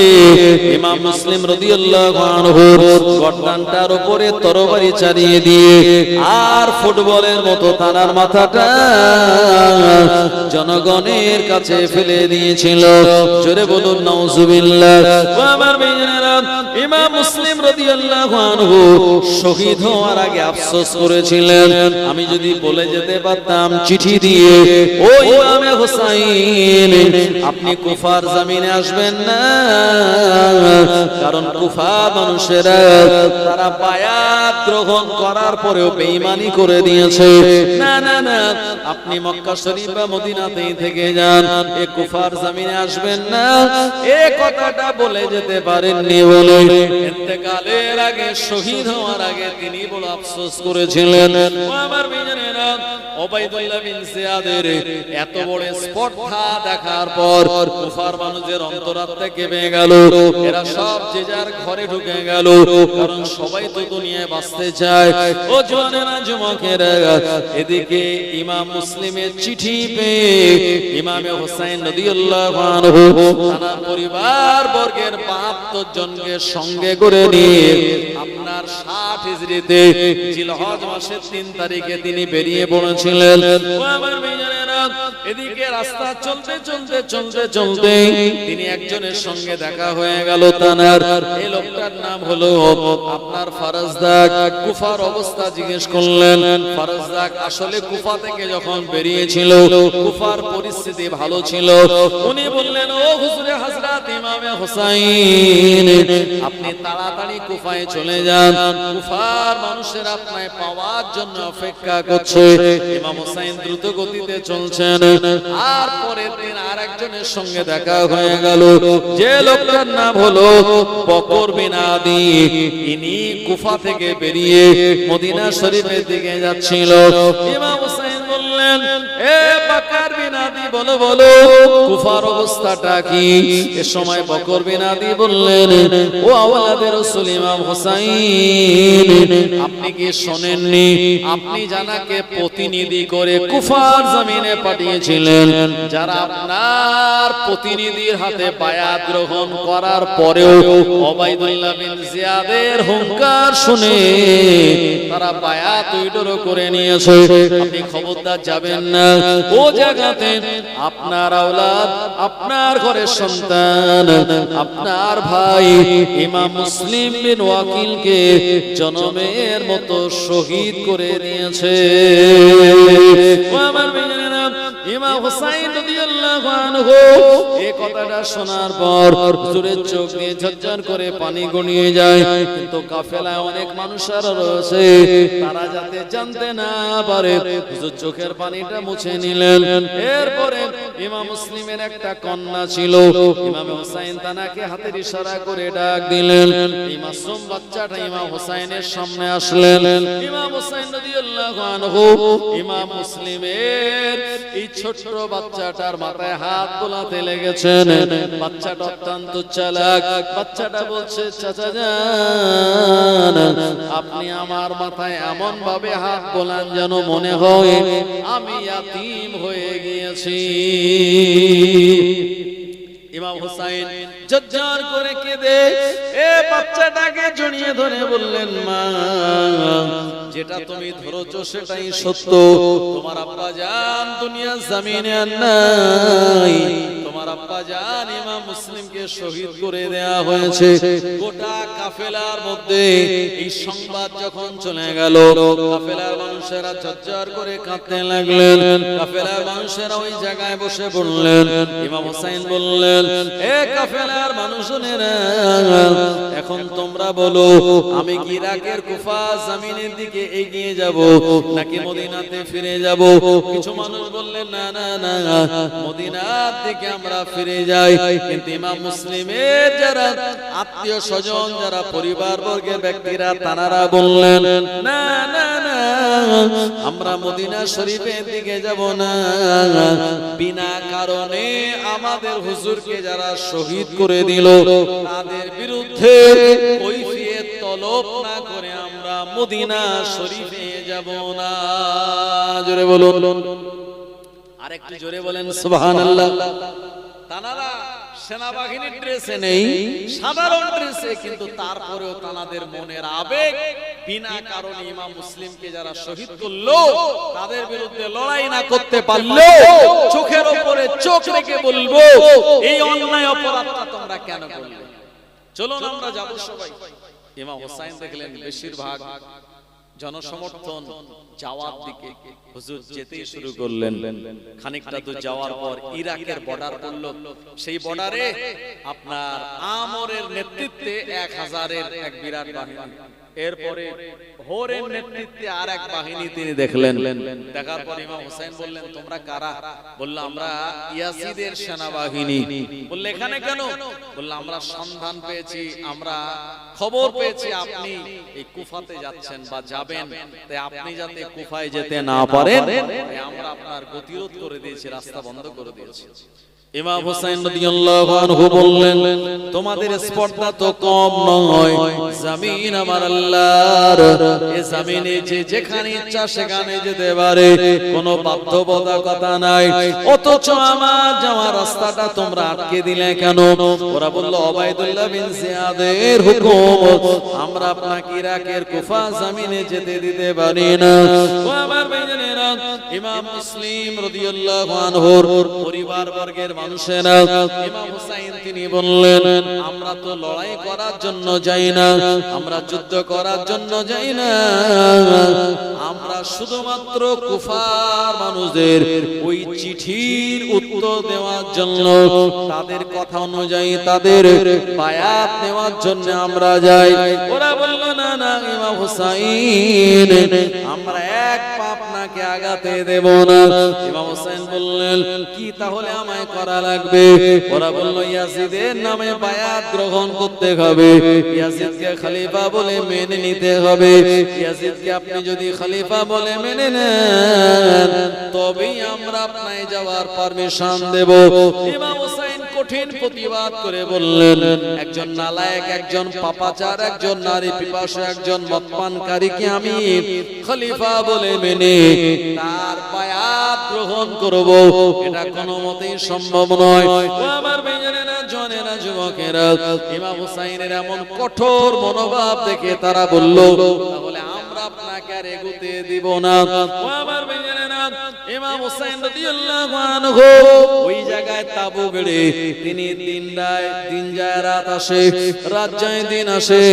S1: ইমাম মুসলিম রাদিয়াল্লাহু আনহুর গর্দানটার উপরে তরবারি চালিয়ে দিয়ে আর ফুটবলের মতো তার মাথাটা জনগণের কাছে ফেলে দিয়েছিল। জোরে বলুন নাউজুবিল্লাহ। আমার ভাইয়েরা, ইমাম মুসলিম রাদিয়াল্লাহু আনহু শহীদ হওয়ার আগে আফসোস করেছিলেন, আমি যদি বলে যেতে পারতাম চিঠি দিয়ে, ও ইমামে হোসাইন, আপনি কুফার জমিনে আসবেন না, কারণ কুফার মানুষেরা তারা বায়াত গ্রহণ করার পরেও বেঈমানি করে দিয়েছে। না না না, আপনি মক্কা শরীফ বা মদিনাতেই থেকে যান, এ কুফার জমিনে আসবেন না, এই কথাটা বলে যেতে পারেননি বলে ইন্তেকালের আগে, শহীদ হওয়ার আগে তিনি বড় আফসোস করেছিলেন। আমার ভাইজানেরা, ওবাইদুল্লাহ বিন জিয়াদের এত বড় স্পর্ধা দেখার পর কুফার মানুষের অন্তরাত্মা কেঁপে গেল। এরা সব যে যার ঘরে ঢুকে গেল, কারণ সবাই তো দুনিয়ায় বাঁচতে চায়। ও জওয়ানেরা, যুবকেরা, এদিকে ইমাম মুসলিমের চিঠি পেয়ে ইমামে হোসেন রাদিয়াল্লাহু আনহু তার পরিবার বর্গের 72 জনকে সঙ্গে করে নিয়ে আপনার 60 হিজরিতে জিলহজ মাসের 3 তারিখে তিনি বেরিয়ে পড়েছিলেন। আমার ভাইজানেরা, এদিকে রাস্তা চলতে চলতে চলতে চলতে তিনি একজনের সঙ্গে দেখা হয়ে গেল। তানার এই লোকটার নাম হলো আপনার ফারাজদাক। কুফার অবস্থা জিজ্ঞেস করলেন। ফারাজদাক আসলে কুফা থেকে যখন বেরিয়েছিল, কুফার পরিস্থিতি ভালো ছিল। উনি বললেন, ও হুজুরে হযরত ইমামে হোসাইন, আপনি তাড়াতাড়ি কুফায় চলে যান, কুফার মানুষের আপনাকে পাওয়ার জন্য অপেক্ষা করছে। ইমাম হোসাইন দ্রুত গতিতে চলছেন। আর পরের দিন আরেকজনের সঙ্গে দেখা হয়ে গেল, যে লোকটার নাম হলো বকর বিন আদি। ইনি কুফা থেকে বেরিয়ে মদিনা শরীফের দিকে যাচ্ছিল। ইমাম হোসেন বললেন, এ বকর বিন আদি বলো বলো কুফার অবস্থাটা কি? এ সময় বকর বিন আদি বললেন, ও আওলাদে রাসূল ইমাম হুসাইন, আপনি কি শোনেননি আপনি জানাকে প্রতিনিধি করে কুফার জমিনে পাঠিয়েছিলেন, যারা আপনার প্রতিনিধির হাতে বায়াত গ্রহণ করার পরেও উবাইদুল্লাহ বিন জিয়াদের হুঙ্কার শুনে তারা বায়াত উইথড্র করে নিয়েছে। আপনি খবরদার যাবেন না ও জায়গাতে। আপনার আওলাদ, আপনার ঘরের সন্তান, আপনার ভাই ইমাম মুসলিম বিন ওয়াকিলকে জনমের মতো শহীদ করে দিয়েছে। আমার ভাইয়েরা, ইমাম হুসাইন রাদিয়াল্লাহু আনহু এই কথাটা শোনার পর হুজুরের চোখ দিয়ে ঝরঝর করে পানি গড়িয়ে যায়। কিন্তু কাফেলায় অনেক মানুষেরা রয়েছে, তারা যাতে জানতে না পারে হুজুর চোখের পানিটা মুছে নিলেন। এরপরে ইমাম মুসলিমের একটা কন্যা ছিল, ইমাম হুসাইন তানাকে হাতের ইশারা করে ডাক দিলেন। এই মাসুম বাচ্চাটা ইমাম হুসাইনের সামনে আসলেন। ইমাম হুসাইন রাদিয়াল্লাহু আনহু ইমাম মুসলিমের এই ছোট্ট বাচ্চাটার মাথায় হাত বোলাতে লেগেছেন। বাচ্চাটা অত্যন্ত চালাক। বাচ্চাটা বলছে, চাচা জান, আপনি আমার মাথায় এমন ভাবে হাত বোলান যেন মনে হয় আমি ইয়াতীম হয়ে গিয়েছি। ইমাম হুসাইন জজ্জার করে কেঁদে এ বাচ্চাটাকে জড়িয়ে ধরে বললেন, মা, যেটা তুমি ধরেছো সেটাই সত্য। তোমার আব্বা জান দুনিয়া জমিনে আর নাই। তোমার আব্বা জান ইমাম মুসলিমকে শহীদ করে দেয়া হয়েছে। গোটা কাফেলার মধ্যে এই সংবাদ যখন চলে গেল, কাফেলার মানুষেরা ঝরঝর করে কাঁদতে লাগলেন। কাফেলার মানুষেরা ওই জায়গায় বসে পড়লেন। ইমাম হুসাইন বললেন, এ কাফেলার মানুষেরা, এখন তোমরা বলো আমি কি ইরাকের কুফা জমিনের দিকে এগিয়ে যাব নাকি মদিনাতে ফিরে যাব? কিছু মানুষ বললেন, না না না, মদিনার দিকে আমরা ফিরে যাই। কিন্তু ইমাম মুসলিমের যারা আত্মীয় স্বজন, যারা পরিবার বর্গের ব্যক্তিরা, তারা বললেন, না না না, আমরা মদিনা শরীফের দিকে যাব না। বিনা কারণে আমাদের হুজুরকে যারা শহীদ করে দিল তাদের বিরুদ্ধে কৈফিয়ত তলব না করে আমরা মদিনা শরীফে যাব না। জোরে বলুন, আরেকটু জোরে বলেন সুবহানাল্লাহ। তানারা সেনাবাহিনীর ড্রেসে নেই, সাধারণ ড্রেসে, কিন্তু তারপরেও তানাদের মনের আবেগ বিনা কারণে ইমাম মুসলিমকে যারা শহীদ করলো তাদের বিরুদ্ধে লড়াই না করতে পারলো চোখের উপরে চোখ রেখে বলবো, এই অন্যায় অপরাধটা তোমরা কেন করলে? চলুন আমরা যাব সবাই। ইমাম হুসাইন দেখলেন বেশিরভাগ জনসমর্থন যাওয়ার দিকে, হুজুর যেতেই শুরু করলেন। খানিকটা দূর যাওয়ার পর ইরাকের বর্ডার পড়ল। সেই বর্ডারে আপনার আমরের নেতৃত্বে 1000-এর এক বিরাট বাহিনী, এরপরে হোরের নেতৃত্বে আর এক বাহিনী তিনি দেখলেন। দেখার পর ইমাম হুসাইন বললেন, তোমরা কারা? বলল, আমরা ইয়াসিদের সেনাবাহিনী। বললে, এখানে কেন? বলল, আমরা সন্ধান পেয়েছি, আমরা খবর পেয়েছি আপনি এই কুফাতে যাচ্ছেন বা যাবেন, তাই আপনি যাতে কুফায় যেতে না পারেন আমরা আপনার গতিরোধ করে দিয়েছি, রাস্তা বন্ধ করে দিয়েছি। ইমাম হুসাইন রাদিয়াল্লাহু আনহু বললেন, তোমাদের স্পর্ধা তো কম নয়, জমিন আমার আল্লাহর, এই জমিনে যে যেখানে ইচ্ছা সেখানে যেতে পারে, কোনো বাধ্যবাধকতা নাই, অথচ আমার যাওয়ার রাস্তাটা তোমরা আটকে দিলে কেন? ওরা বলল, উবাইদুল্লাহ বিন জিয়াদের হুকুম, আমরা আপনাকে ইরাকের কুফা জমিনে যেতে দিতে পারি না। ও আমার ভাইজানেরা, ইমাম মুসলিম রাদিয়াল্লাহু আনহুর পরিবার বর্গের মানুষেরা, ইমাম হুসাইন তিনি বললেন, আমরা তো লড়াই করার জন্য যাই না, আমরা যুদ্ধ করার জন্য যাই না, আমরা শুধুমাত্র কুফার মানুষদের ওই চিঠির উত্তর দেওয়ার জন্য, তাদের কথা অনুযায়ী তাদের বায়াত নেওয়ার জন্য আমরা যাই। ওরা বলল, না না ইমাম হুসাইন, আমরা এক পা আপনাকে
S2: আপনাকে আগাতে দেব না। ইমাম হোসেন বললেন কি তাহলে আমায় করা লাগবে? ওরা বলল ইয়াজিদের নামে বায়াত গ্রহণ করতে হবে, ইয়াজিদকে খলিফা বলে মেনে নিতে হবে। ইয়াজিদকে আপনি যদি খলিফা বলে মেনে নেন তবেই আমরা আপনায় যাওয়ার পারমিশন দেব। ইমাম হোসেন কঠিন প্রতিবাদ করে বললেন একজন নালায়েক, একজন পাপাচার, একজন নারী পিপাসু, একজন মদপানকারীকে আমি খলিফা বলে মেনে তার বায়াত গ্রহণ করব, এটা কোনো মতেই সম্ভব নয়। ও আমার ভাইয়েরা, জনেরা, যুবকেরা, ইমাম হুসাইনের এমন কঠোর মনোভাব দেখে তারা বলল তাহলে আমরা আপনাকে আর এগোতে দিব না। ও আমার ভাইয়েরা, ইমাম হুসাইন রাদিয়াল্লাহু আনহু ওই জায়গায় তাবু গেড়ে তিনি দিন যায় রাত আসে, রাত যায় দিন আসে,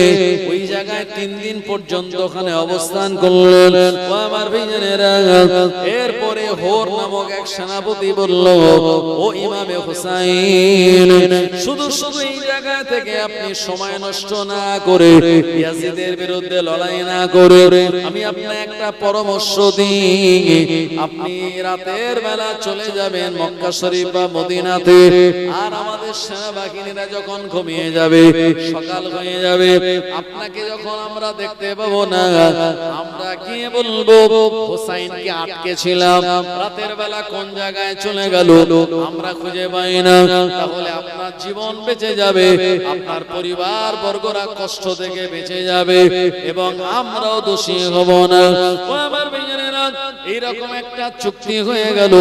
S2: ওই জায়গায় 3 দিন পর্যন্ত ওখানে অবস্থান করলেন। ও আমার ভাইয়েরা, এরপরে হোর নামক এক সেনাপতি বলল ও ইমামে হুসাইন, শুধু এই জায়গা থেকে আপনি সময় নষ্ট না করে ইয়াজিদের বিরুদ্ধে লড়াই না করে আমি আপনাকে একটা পরামর্শ দিই, আপনি রাতের বেলা চলে যাবেন মক্কা শরীফ বা মদিনাতে, আর আমাদের সেনাবাহিনীরা যখন ঘুমিয়ে যাবে, সকাল হয়ে যাবে, আপনাকে যখন আমরা দেখতে পাবো না আমরা গিয়ে বলবো হুসাইনকে আটকে ছিলাম, রাতের বেলা কোন জায়গায় চলে গেল আমরা খুঁজে পাই না, তাহলে আপনার জীবন বেঁচে যাবে, আপনার পরিবার বর্গরা কষ্ট থেকে বেঁচে যাবে এবং আমরাও দোষী হব না। ও আমার ভাইয়েরা, এইরকম একটা চুক্তি হয়ে গেল।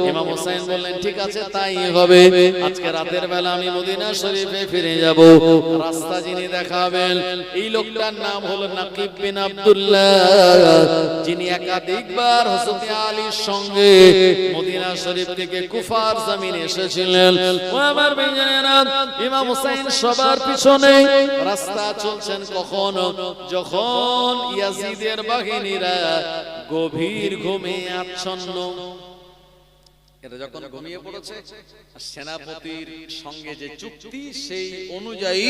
S2: ইমাম হোসেন বললেন ঠিক আছে তাই হবে, আজকে রাতের বেলা আমি মদিনা শরীফে ফিরে যাব, রাস্তা যিনি দেখাবেন এই লোকটার নাম হলো নাকিব বিন আব্দুল্লাহ, যিনি একাধিকবার হযরত আলীর সঙ্গে মদিনা শরীফ থেকে কুফার জমিনে এসেছিলেন। ও আমার ভাইয়েরা, ইমাম হোসেন সবার পিছনে রাস্তা চলছেন, কখন যখন ইয়াজিদের বাহিনীরা গভীর ঘুমে আচ্ছন্ন, এটা যখন ঘুমিয়ে পড়েছে, সেনাপতির সঙ্গে যে চুক্তি সেই অনুযায়ী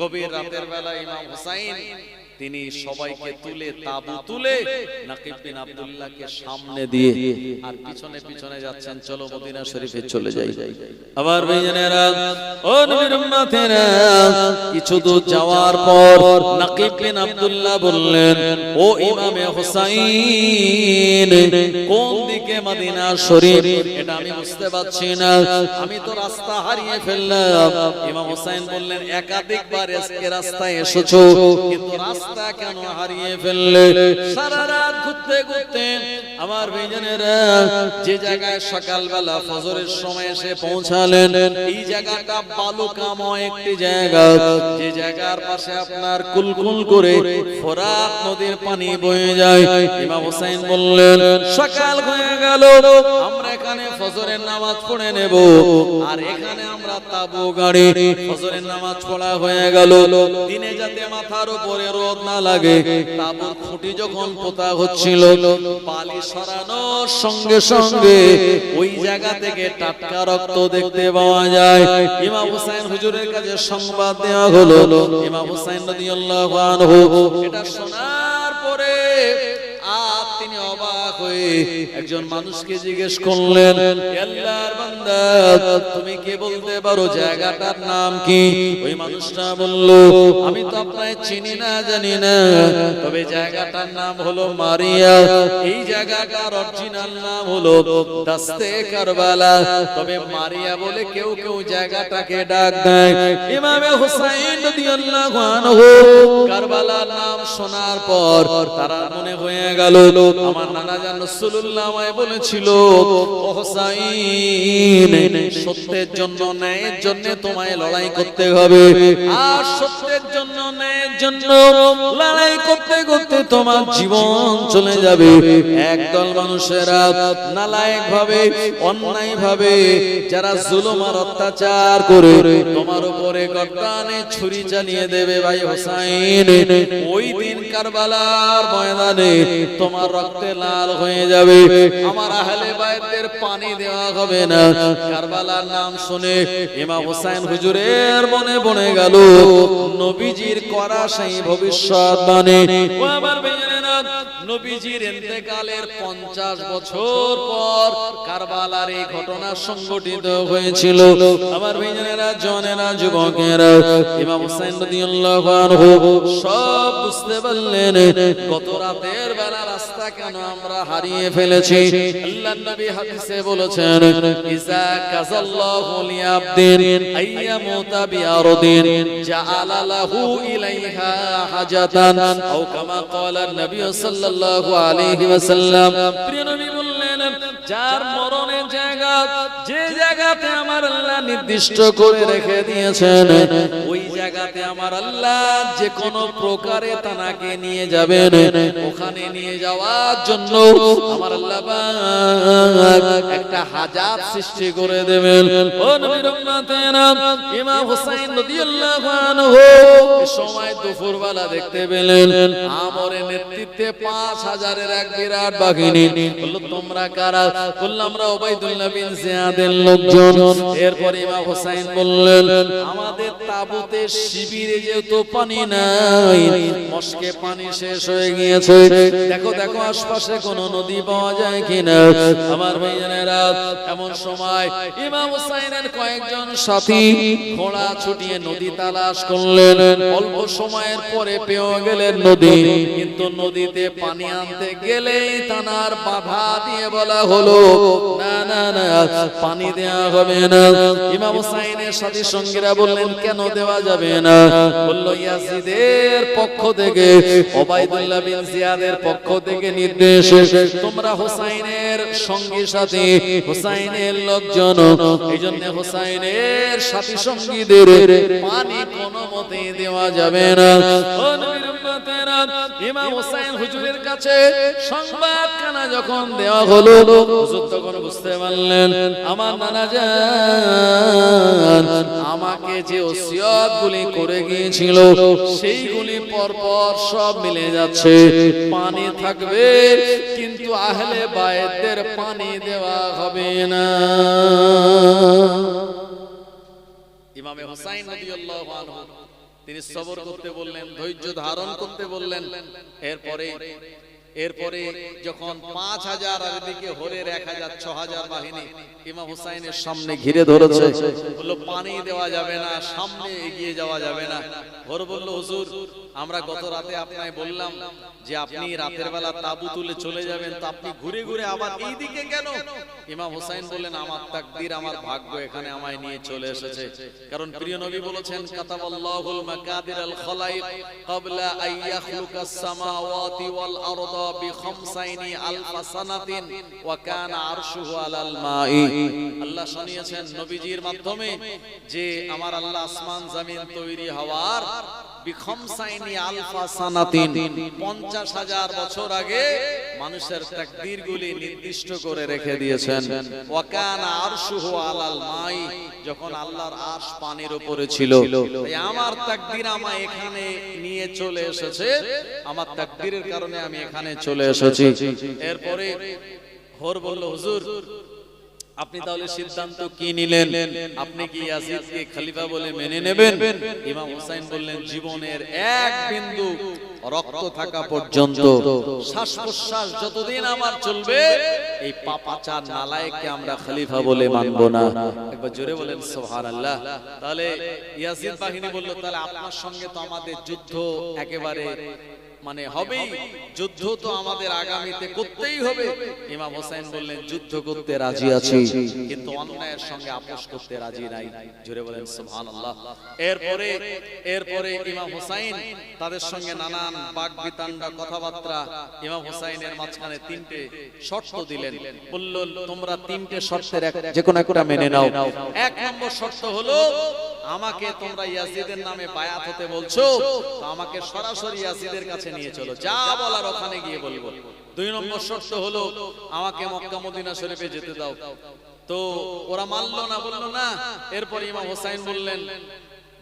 S2: গভীর রাতের বেলা ইমাম হুসাইন তিনি সবাইকে তুলে তাবু তুলে নাকিব বিন আব্দুল্লাহকে সামনে দিয়ে আর পিছনে পিছনে যাচ্ছেন, চলো মদিনা শরীফে চলে যাই। আবার ভাইজানেরা, ও নবীর উম্মতেরা, কিছু দূর যাওয়ার পর নাকিব বিন আব্দুল্লাহ বললেন ও ইমামে হুসাইন, কোন দিকে মদিনা শরীফ এটা আমি বুঝতে পারছি না, আমি তো রাস্তা হারিয়ে ফেললাম। ইমাম হুসাইন বললেন একাধিকবার এই রাস্তায় এসেছো কিন্তু রাস্তা কেন হারিয়ে ফেললে? সারা রাত ঘুরতে ঘুরতে আমার ভাইজানেরা যে জায়গায় সকালবেলা ফজরের সময় এসে পৌঁছালেন, এই জায়গাটা বালুকাময় একটি জায়গা, যে জায়গার পাশে আপনার কুলকুল করে ফোরাত নদীর পানি বয়ে যায়। ইমাম হুসাইন বললেন সকাল হয়ে গেল, আমরা এখানে ফজরের নামাজ পড়ে নেব, আর এখানে আমরা তাবু গাড়ি, ফজরের নামাজ পড়া হয়ে গেল, দিনে যাতে মাথার উপরে রোদ না লাগে, তাবুর খুঁটি যখন পোতা হচ্ছিল, বালি সরানোর সঙ্গে সঙ্গে ওই জায়গা থেকে টাটকা রক্ত দেখতে পাওয়া যায়। ইমাম হুসাইন হুজুরের কাছে সংবাদ দেওয়া হলো। ইমাম হুসাইন রাদিয়াল্লাহু আনহু এটা শোনার পরে তিনি অবাক হয়ে একজন মানুষকে জিজ্ঞেস করলেন, আল্লাহর বান্দা তুমি কি বলতে পারো জায়গাটার নাম কি? ওই মানুষটা বলল আমি তো আপনাকে চিনি না, জানি না, তবে জায়গাটার নাম হলো মারিয়া, এই জায়গাটার অরিজিনাল নাম হলো দাস্তে কারবালা, তবে মারিয়া বলে কেউ কেউ জায়গাটাকে ডাক দেয়। ইমামে হুসাইন রাদিয়াল্লাহু আনহু কারবালার নাম শোনার পর তারা মনে হয়ে গেল আমার নানা জান রাসূলুল্লাহ আমায় বলেছিল ও হুসাইন, সত্যের জন্য ন্যায়ের জন্য তোমায় লড়াই করতে হবে, আর সত্যের জন্য ন্যায়ের জন্য লড়াই করতে করতে তোমার জীবন চলে যাবে। একদল মানুষেরা নালায়েক ভাবে, অন্যায় ভাবে, যারা জুলুম আর অত্যাচার করে তোমার উপরে গর্দানে ছুরি চালিয়ে দেবে। ভাই হুসাইন, ওই দিন কারবালার ময়দানে তোমার রক্তে লাল হয়ে যাবে, আমার আহলে বাইতের পানি দেওয়া হবে না। কারবালার নাম শুনে ইমাম হুসাইন হুজুরের মনে পড়ে গেল নবীজির করা সেই ভবিষ্যৎবাণী। ও আমার ভাইয়েরা, নবীজির ইন্তেকালের 50 বছর পর কারবালার এই ঘটনা সংঘটিত হয়েছিল। আমার ভাইজানেরা, জনেরা, যুবকেরা, ইমাম হুসাইন রাদিয়াল্লাহু আনহু সব বুঝতে পারলেন গত রাতের বেলা রাস্তা কেন আমরা হারিয়ে ফেলেছি। আল্লাহর নবী হাদিসে বলেছেন, ইজা কাযাল্লাহু লিআবদিন আইয়ামুতা বিআরদিন জাআলা লাহু ইলাইহা হাজাতান আও কামা ক্বালা নবী সাল্লাল্লাহু আলাইহি ওয়াসাল্লাম। প্রিয় নবী বললেন, যার মরণের জায়গা, যে জায়গাতে আমার আল্লাহ নির্দিষ্ট করে রেখে দিয়েছেন, ওই জায়গাতে আমার আল্লাহ যে কোনো প্রকারে তাকে নিয়ে যাবেন। ওখানে নিয়ে যাওয়ার জন্য আমার আল্লাহ একটা হাজাত সৃষ্টি করে দেবেন। ও নবীর উম্মতেরা, ইমাম হুসাইন রাদিয়াল্লাহু আনহু সময় দুপুরবেলা দেখতে পেলেন আমরের নেতৃত্বে 5000-এর এক বিরাট বাহিনী। বলল, তোমরা কারা? বলল, আমরা উবাইদুল্লাহ বিন জিয়াদের লোকজন। এরপর ইমাম হুসাইন বললেন, আমাদের তাবুতে শিবিরে যেহেতু পানি নাই, মস্কে পানি শেষ হয়ে গিয়েছে, দেখো দেখো আশপাশে কোন নদী পাওয়া যায় কিনা। আমার ভাইজানেরা, এমন সময় ইমাম হুসাইনের কয়েকজন সাথী ঘোড়া ছুটিয়ে নদী তালাশ করলেন। অল্প সময়ের পরে পেয়ে গেলেন নদী, কিন্তু নদীতে পানি আনতে গেলেই তানার বাধা দিয়ে বলা হলো, না না না, পানি দেওয়া হবে না। ইমাম হুসাইনের সাথী সঙ্গীরা বললেন, কেন দেওয়া যাবে না? বলল, ইয়াজিদের পক্ষ থেকে, উবাইদুল্লাহ বিন জিয়াদের পক্ষ থেকে নির্দেশ, তোমরা হুসাইনের সঙ্গী সাথী, হুসাইনের লোকজন, এইজন্য হুসাইনের সাথী সঙ্গীদের পানি কোনো মতেই দেওয়া যাবে না। ও নবীর উম্মতেরা, ইমাম হুসাইন হুজুরের কাছে সংবাদখানা যখন দেওয়া হলো, হুজুর তখন বুঝতে পারলেন আমার নানা জান আমাকে যে ওসিয়তগুলি করে গিয়েছিল সেইগুলি পরপর সব মিলে যাচ্ছে। পানি থাকবে, কিন্তু আহলে বায়তদের পানি দেওয়া হবে না। ইমামে হুসাইন রাদিয়াল্লাহু আনহু তিনি সবর করতে বললেন, ধৈর্য ধারণ করতে বললেন। এরপরে যখন 5000 আর এদিকে হরের 1000, 6000 বাহিনী ইমাম হুসাইনের সামনে ঘিরে ধরেছে, বলল, পানি দেওয়া যাবে না, সামনে এগিয়ে যাওয়া যাবে না। হর বলল, হুজুর, আমরা গত রাতে আপনাকে বললাম যে আপনি রাতের বেলা তাবু তুলে চলে যাবেন, তো আপনি ঘুরে ঘুরে আবার এই দিকে কেন? ইমাম হুসাইন বললেন, আমার তাকদীর, আমার ভাগ্য এখানে আমায় নিয়ে চলে এসেছে। কারণ প্রিয় নবী বলেছেন, কাতাবাল্লাহুল মাকাদিরাল খলাইক ক্বাবলা আন ইয়াখলুকাস সামাওয়াতি ওয়াল আরদা বি50 আলফা সানাতিন ওয়া কানা আরশুহু আলাল মাই। আল্লাহ শুনিয়েছেন নবীজির মাধ্যমে যে আমার আল্লাহ আসমান জমিন তৈরি হওয়ার বি50 আলফা সানাতিন 50000 বছর আগে মানুষের তাকদীরগুলি নির্দিষ্ট করে রেখে দিয়েছেন। ওয়া কানা আরশুহু আলাল মাই, যখন আল্লাহর আরশ পানির উপরে ছিল, তাই আমার তাকদীর আমায় এখানে নিয়ে চলে এসেছে, আমার তাকদীরের কারণে আমি এখানে চলে এসেছি। এরপরে হর বলল, হুজুর, আপনি তাহলে সিদ্ধান্ত কি নিলেন? আপনি কি ইয়াজিদকে খলিফা বলে মেনে নেবেন? ইমাম হুসাইন বললেন, জীবনের এক বিন্দু রক্ত থাকা পর্যন্ত, শ্বাস প্রশ্বাস যতদিন আমার চলবে, এই পাপাচার নালায়েককে আমরা খলিফা বলে মানব না। একবার জোরে বলেন সুবহানাল্লাহ। তাহলে ইয়াজিদ বাহিনী বলল, তাহলে আপনার সঙ্গে তো আমাদের যুদ্ধ একেবারে মানে হবেই, যুদ্ধ তো আমাদের আগামীতে করতেই হবে। ইমাম হুসাইন বললেন, যুদ্ধ করতে রাজি আছি, কিন্তু অন্যায়ের সঙ্গে আপোষ করতে রাজি নাই। জোরে বলেন সুবহানাল্লাহ। এরপরে ইমাম হুসাইন তাদের সঙ্গে নানান বাকবিতণ্ডা কথাবার্তা, ইমাম হুসাইনের মাঝখানে 3টে শর্ত দিলেন। বললেন, তোমরা 3টে শর্তের যে কোনো একটা মেনে নাও। 1 নম্বর শর্ত হলো, আমাকে তোমরা ইয়াজিদের নামে বায়াত হতে বলছো, তো আমাকে সরাসরি ইয়াজিদের কাছে নিয়ে চলো, যা বলার ওখানে গিয়ে বলবো। 2 নম্বর শর্ত হলো, আমাকে মক্কা মদিনা শরীফে যেতে দাও। তো ওরা মানলো না, বললো না। এরপর ইমাম হুসাইন বললেন,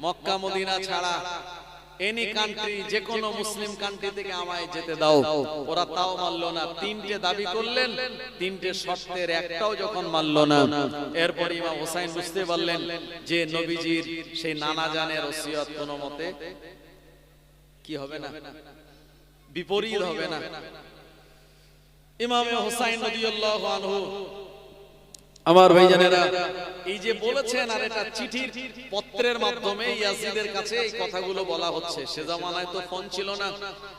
S2: মক্কা মদিনা ছাড়া এনি কান্ট্রি, যে কোনো মুসলিম কান্ট্রি থেকে আমায় যেতে দাও। ওরা তাও মানলো না। 3টে দাবি করলেন, 3টে শর্তের একটাও যখন মানলো না, এরপর ইমাম হুসাইন বুঝতে পারলেন যে নবীজির সেই নানা জানের ওসিয়ত কোনো মতে কি হবে না, বিপরীত হবে না।
S1: ইমাম হুসাইন রাদিয়াল্লাহু আনহু
S2: আমার ভাইজানেরা,
S1: এই যে বলেছেন, আর এটা চিঠির পত্রের মাধ্যমে ইয়াজিদের কাছে এই কথাগুলো বলা হচ্ছে। সে জামানায় তো ফোন ছিল না,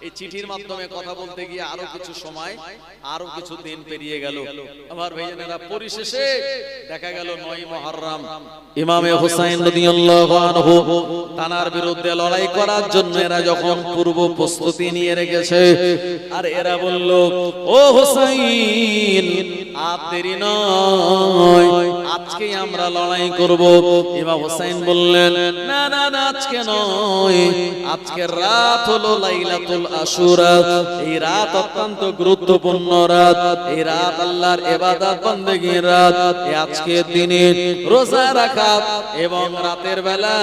S1: এই চিঠির মাধ্যমে কথা বলতে গিয়ে আরো কিছু সময়, আরো কিছু দিন পেরিয়ে গেল। আমার ভাইজানেরা, পরিশেষে দেখা গেল 9 মুহররম
S2: ইমাম হুসাইন রাদিয়াল্লাহু আনহু তানার বিরুদ্ধে লড়াই করার জন্য এরা যখন পূর্ব প্রস্তুতি নিয়ে রেখেছে, আর এরা বলল, ও হুসাইন, আর দেরি নয়, আজকে আমরা লড়াই করব। ইমাম হুসাইন বললেন, না না না, আজকে নয়, আজকের রাত হলো লাইলাতুল আশুরা। এই রাত অত্যন্ত গুরুত্বপূর্ণ রাত, এই রাত আল্লাহর ইবাদত বন্দেগীর রাত। এই আজকের দিনে রোজা রাখা এবং রাতের বেলা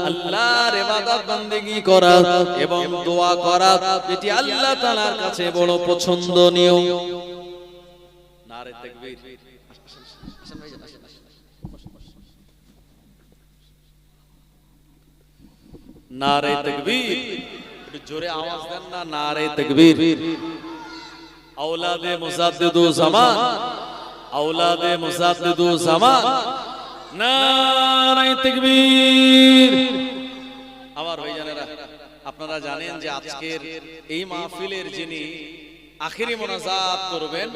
S2: আল্লাহর ইবাদত বন্দেগী করা এবং দোয়া করা, এটি আল্লাহ তাআলার কাছে বড় পছন্দনীয়। নারে তাকবীর। নারে তাকবীর। একটু জোরে আওয়াজ দেন না, নারে তাকবীর। আওলাদে মুজাদ্দিদু জামান, আওলাদে মুজাদ্দিদু জামান, নারে তাকবীর। আমার ভাইজানেরা, আপনারা জানেন যে আজকের এই মাহফিলের যিনি আখেরি মোনাজাত করবেন,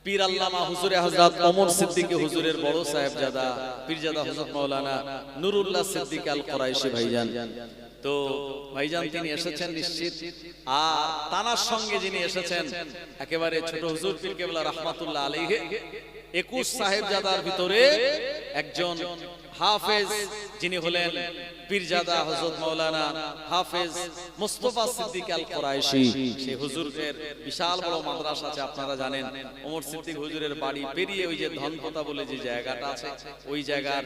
S2: পীর আল্লামা হুজুরে হযরত ওমর সিদ্দিক হুজুরের বড় সাহেবজাদা পীরজাদা হযরত মাওলানা নুরুল্লাহ সিদ্দিক আল কুরাইশি ভাইজান। তো ভাইজান তিনি এসেছেন নিশ্চিত, আর তানার সঙ্গে যিনি এসেছেন একেবারে ছোট হুজুর পীর কেবলা রাহমাতুল্লাহ আলাইহি, 21 সাহেবজাদার ভিতরে একজন হাফেজ, যিনি হলেন পীরজাদা হযরত মাওলানা হাফেজ মুস্তাফা সিদ্দিক আল কুরাইশি। সেই হুজুরের বিশাল বড় মাদ্রাসা আছে, আপনারা জানেন। ওমর সিদ্দিক হুজুরের বাড়ি পেরিয়ে ওই যে ধনপতা বলে যে জায়গাটা আছে, ওই জায়গার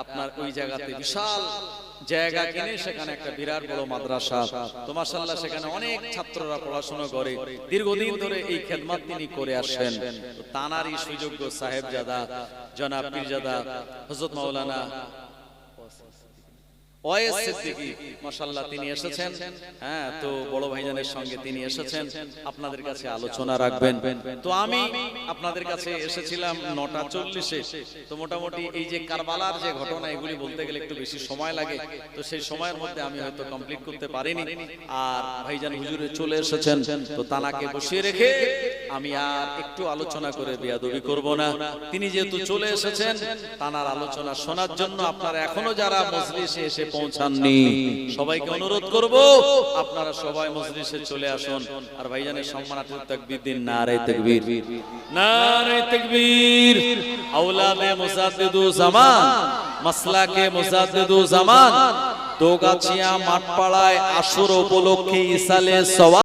S2: আপনার ওই জায়গাতে বিশাল জায়গা কিনে সেখানে একটা বিরাট বড় মাদ্রাসা। তো মাশাআল্লাহ, সেখানে অনেক ছাত্ররা পড়াশোনা করে, দীর্ঘদিন ধরে এই খেদমত তিনি করে আসেন। তো তানারই সুযোগ্য সাহেবজাদা জনাব পীরজাদা হযরত মাওলানা ওয়াইস সিদ্দিকী, মাশাআল্লাহ, তিনি এসেছেন। হ্যাঁ, তো বড় ভাইজানের সঙ্গে তিনি এসেছেন, আপনাদের কাছে আলোচনা রাখবেন। তো আমি আপনাদের কাছে এসেছিলাম 9:40-এ। তো মোটামুটি এই যে কারবালার যে ঘটনা, এগুলি বলতে গেলে একটু বেশি সময় লাগে, তো সেই সময়ের মধ্যে আমি হয়তো কমপ্লিট করতে পারিনি। আর ভাইজান হুজুরে চলে এসেছেন, তো তানাকে বসিয়ে রেখে আমি আর একটু আলোচনা করে বেয়াদবি করব না। তিনি যেহেতু চলে এসেছেন, তানার আলোচনা শোনার জন্য আপনারা এখনো যারা মজলিসে এসে পৌঁছাননি, সবাইকে অনুরোধ করব আপনারা সবাই মজলিসে চলে আসুন। আর ভাইজানের সম্মানার্থে তাকবীর দিন, নারে তাকবীর, নারে তাকবীর। আওলাদে মুজাদ্দিদু জামান, মাসলাকে মুজাদ্দিদু জামান, দোগাছিয়া মাঠপাড়ায় আশুরা উপলক্ষে ইসালে সওয়াব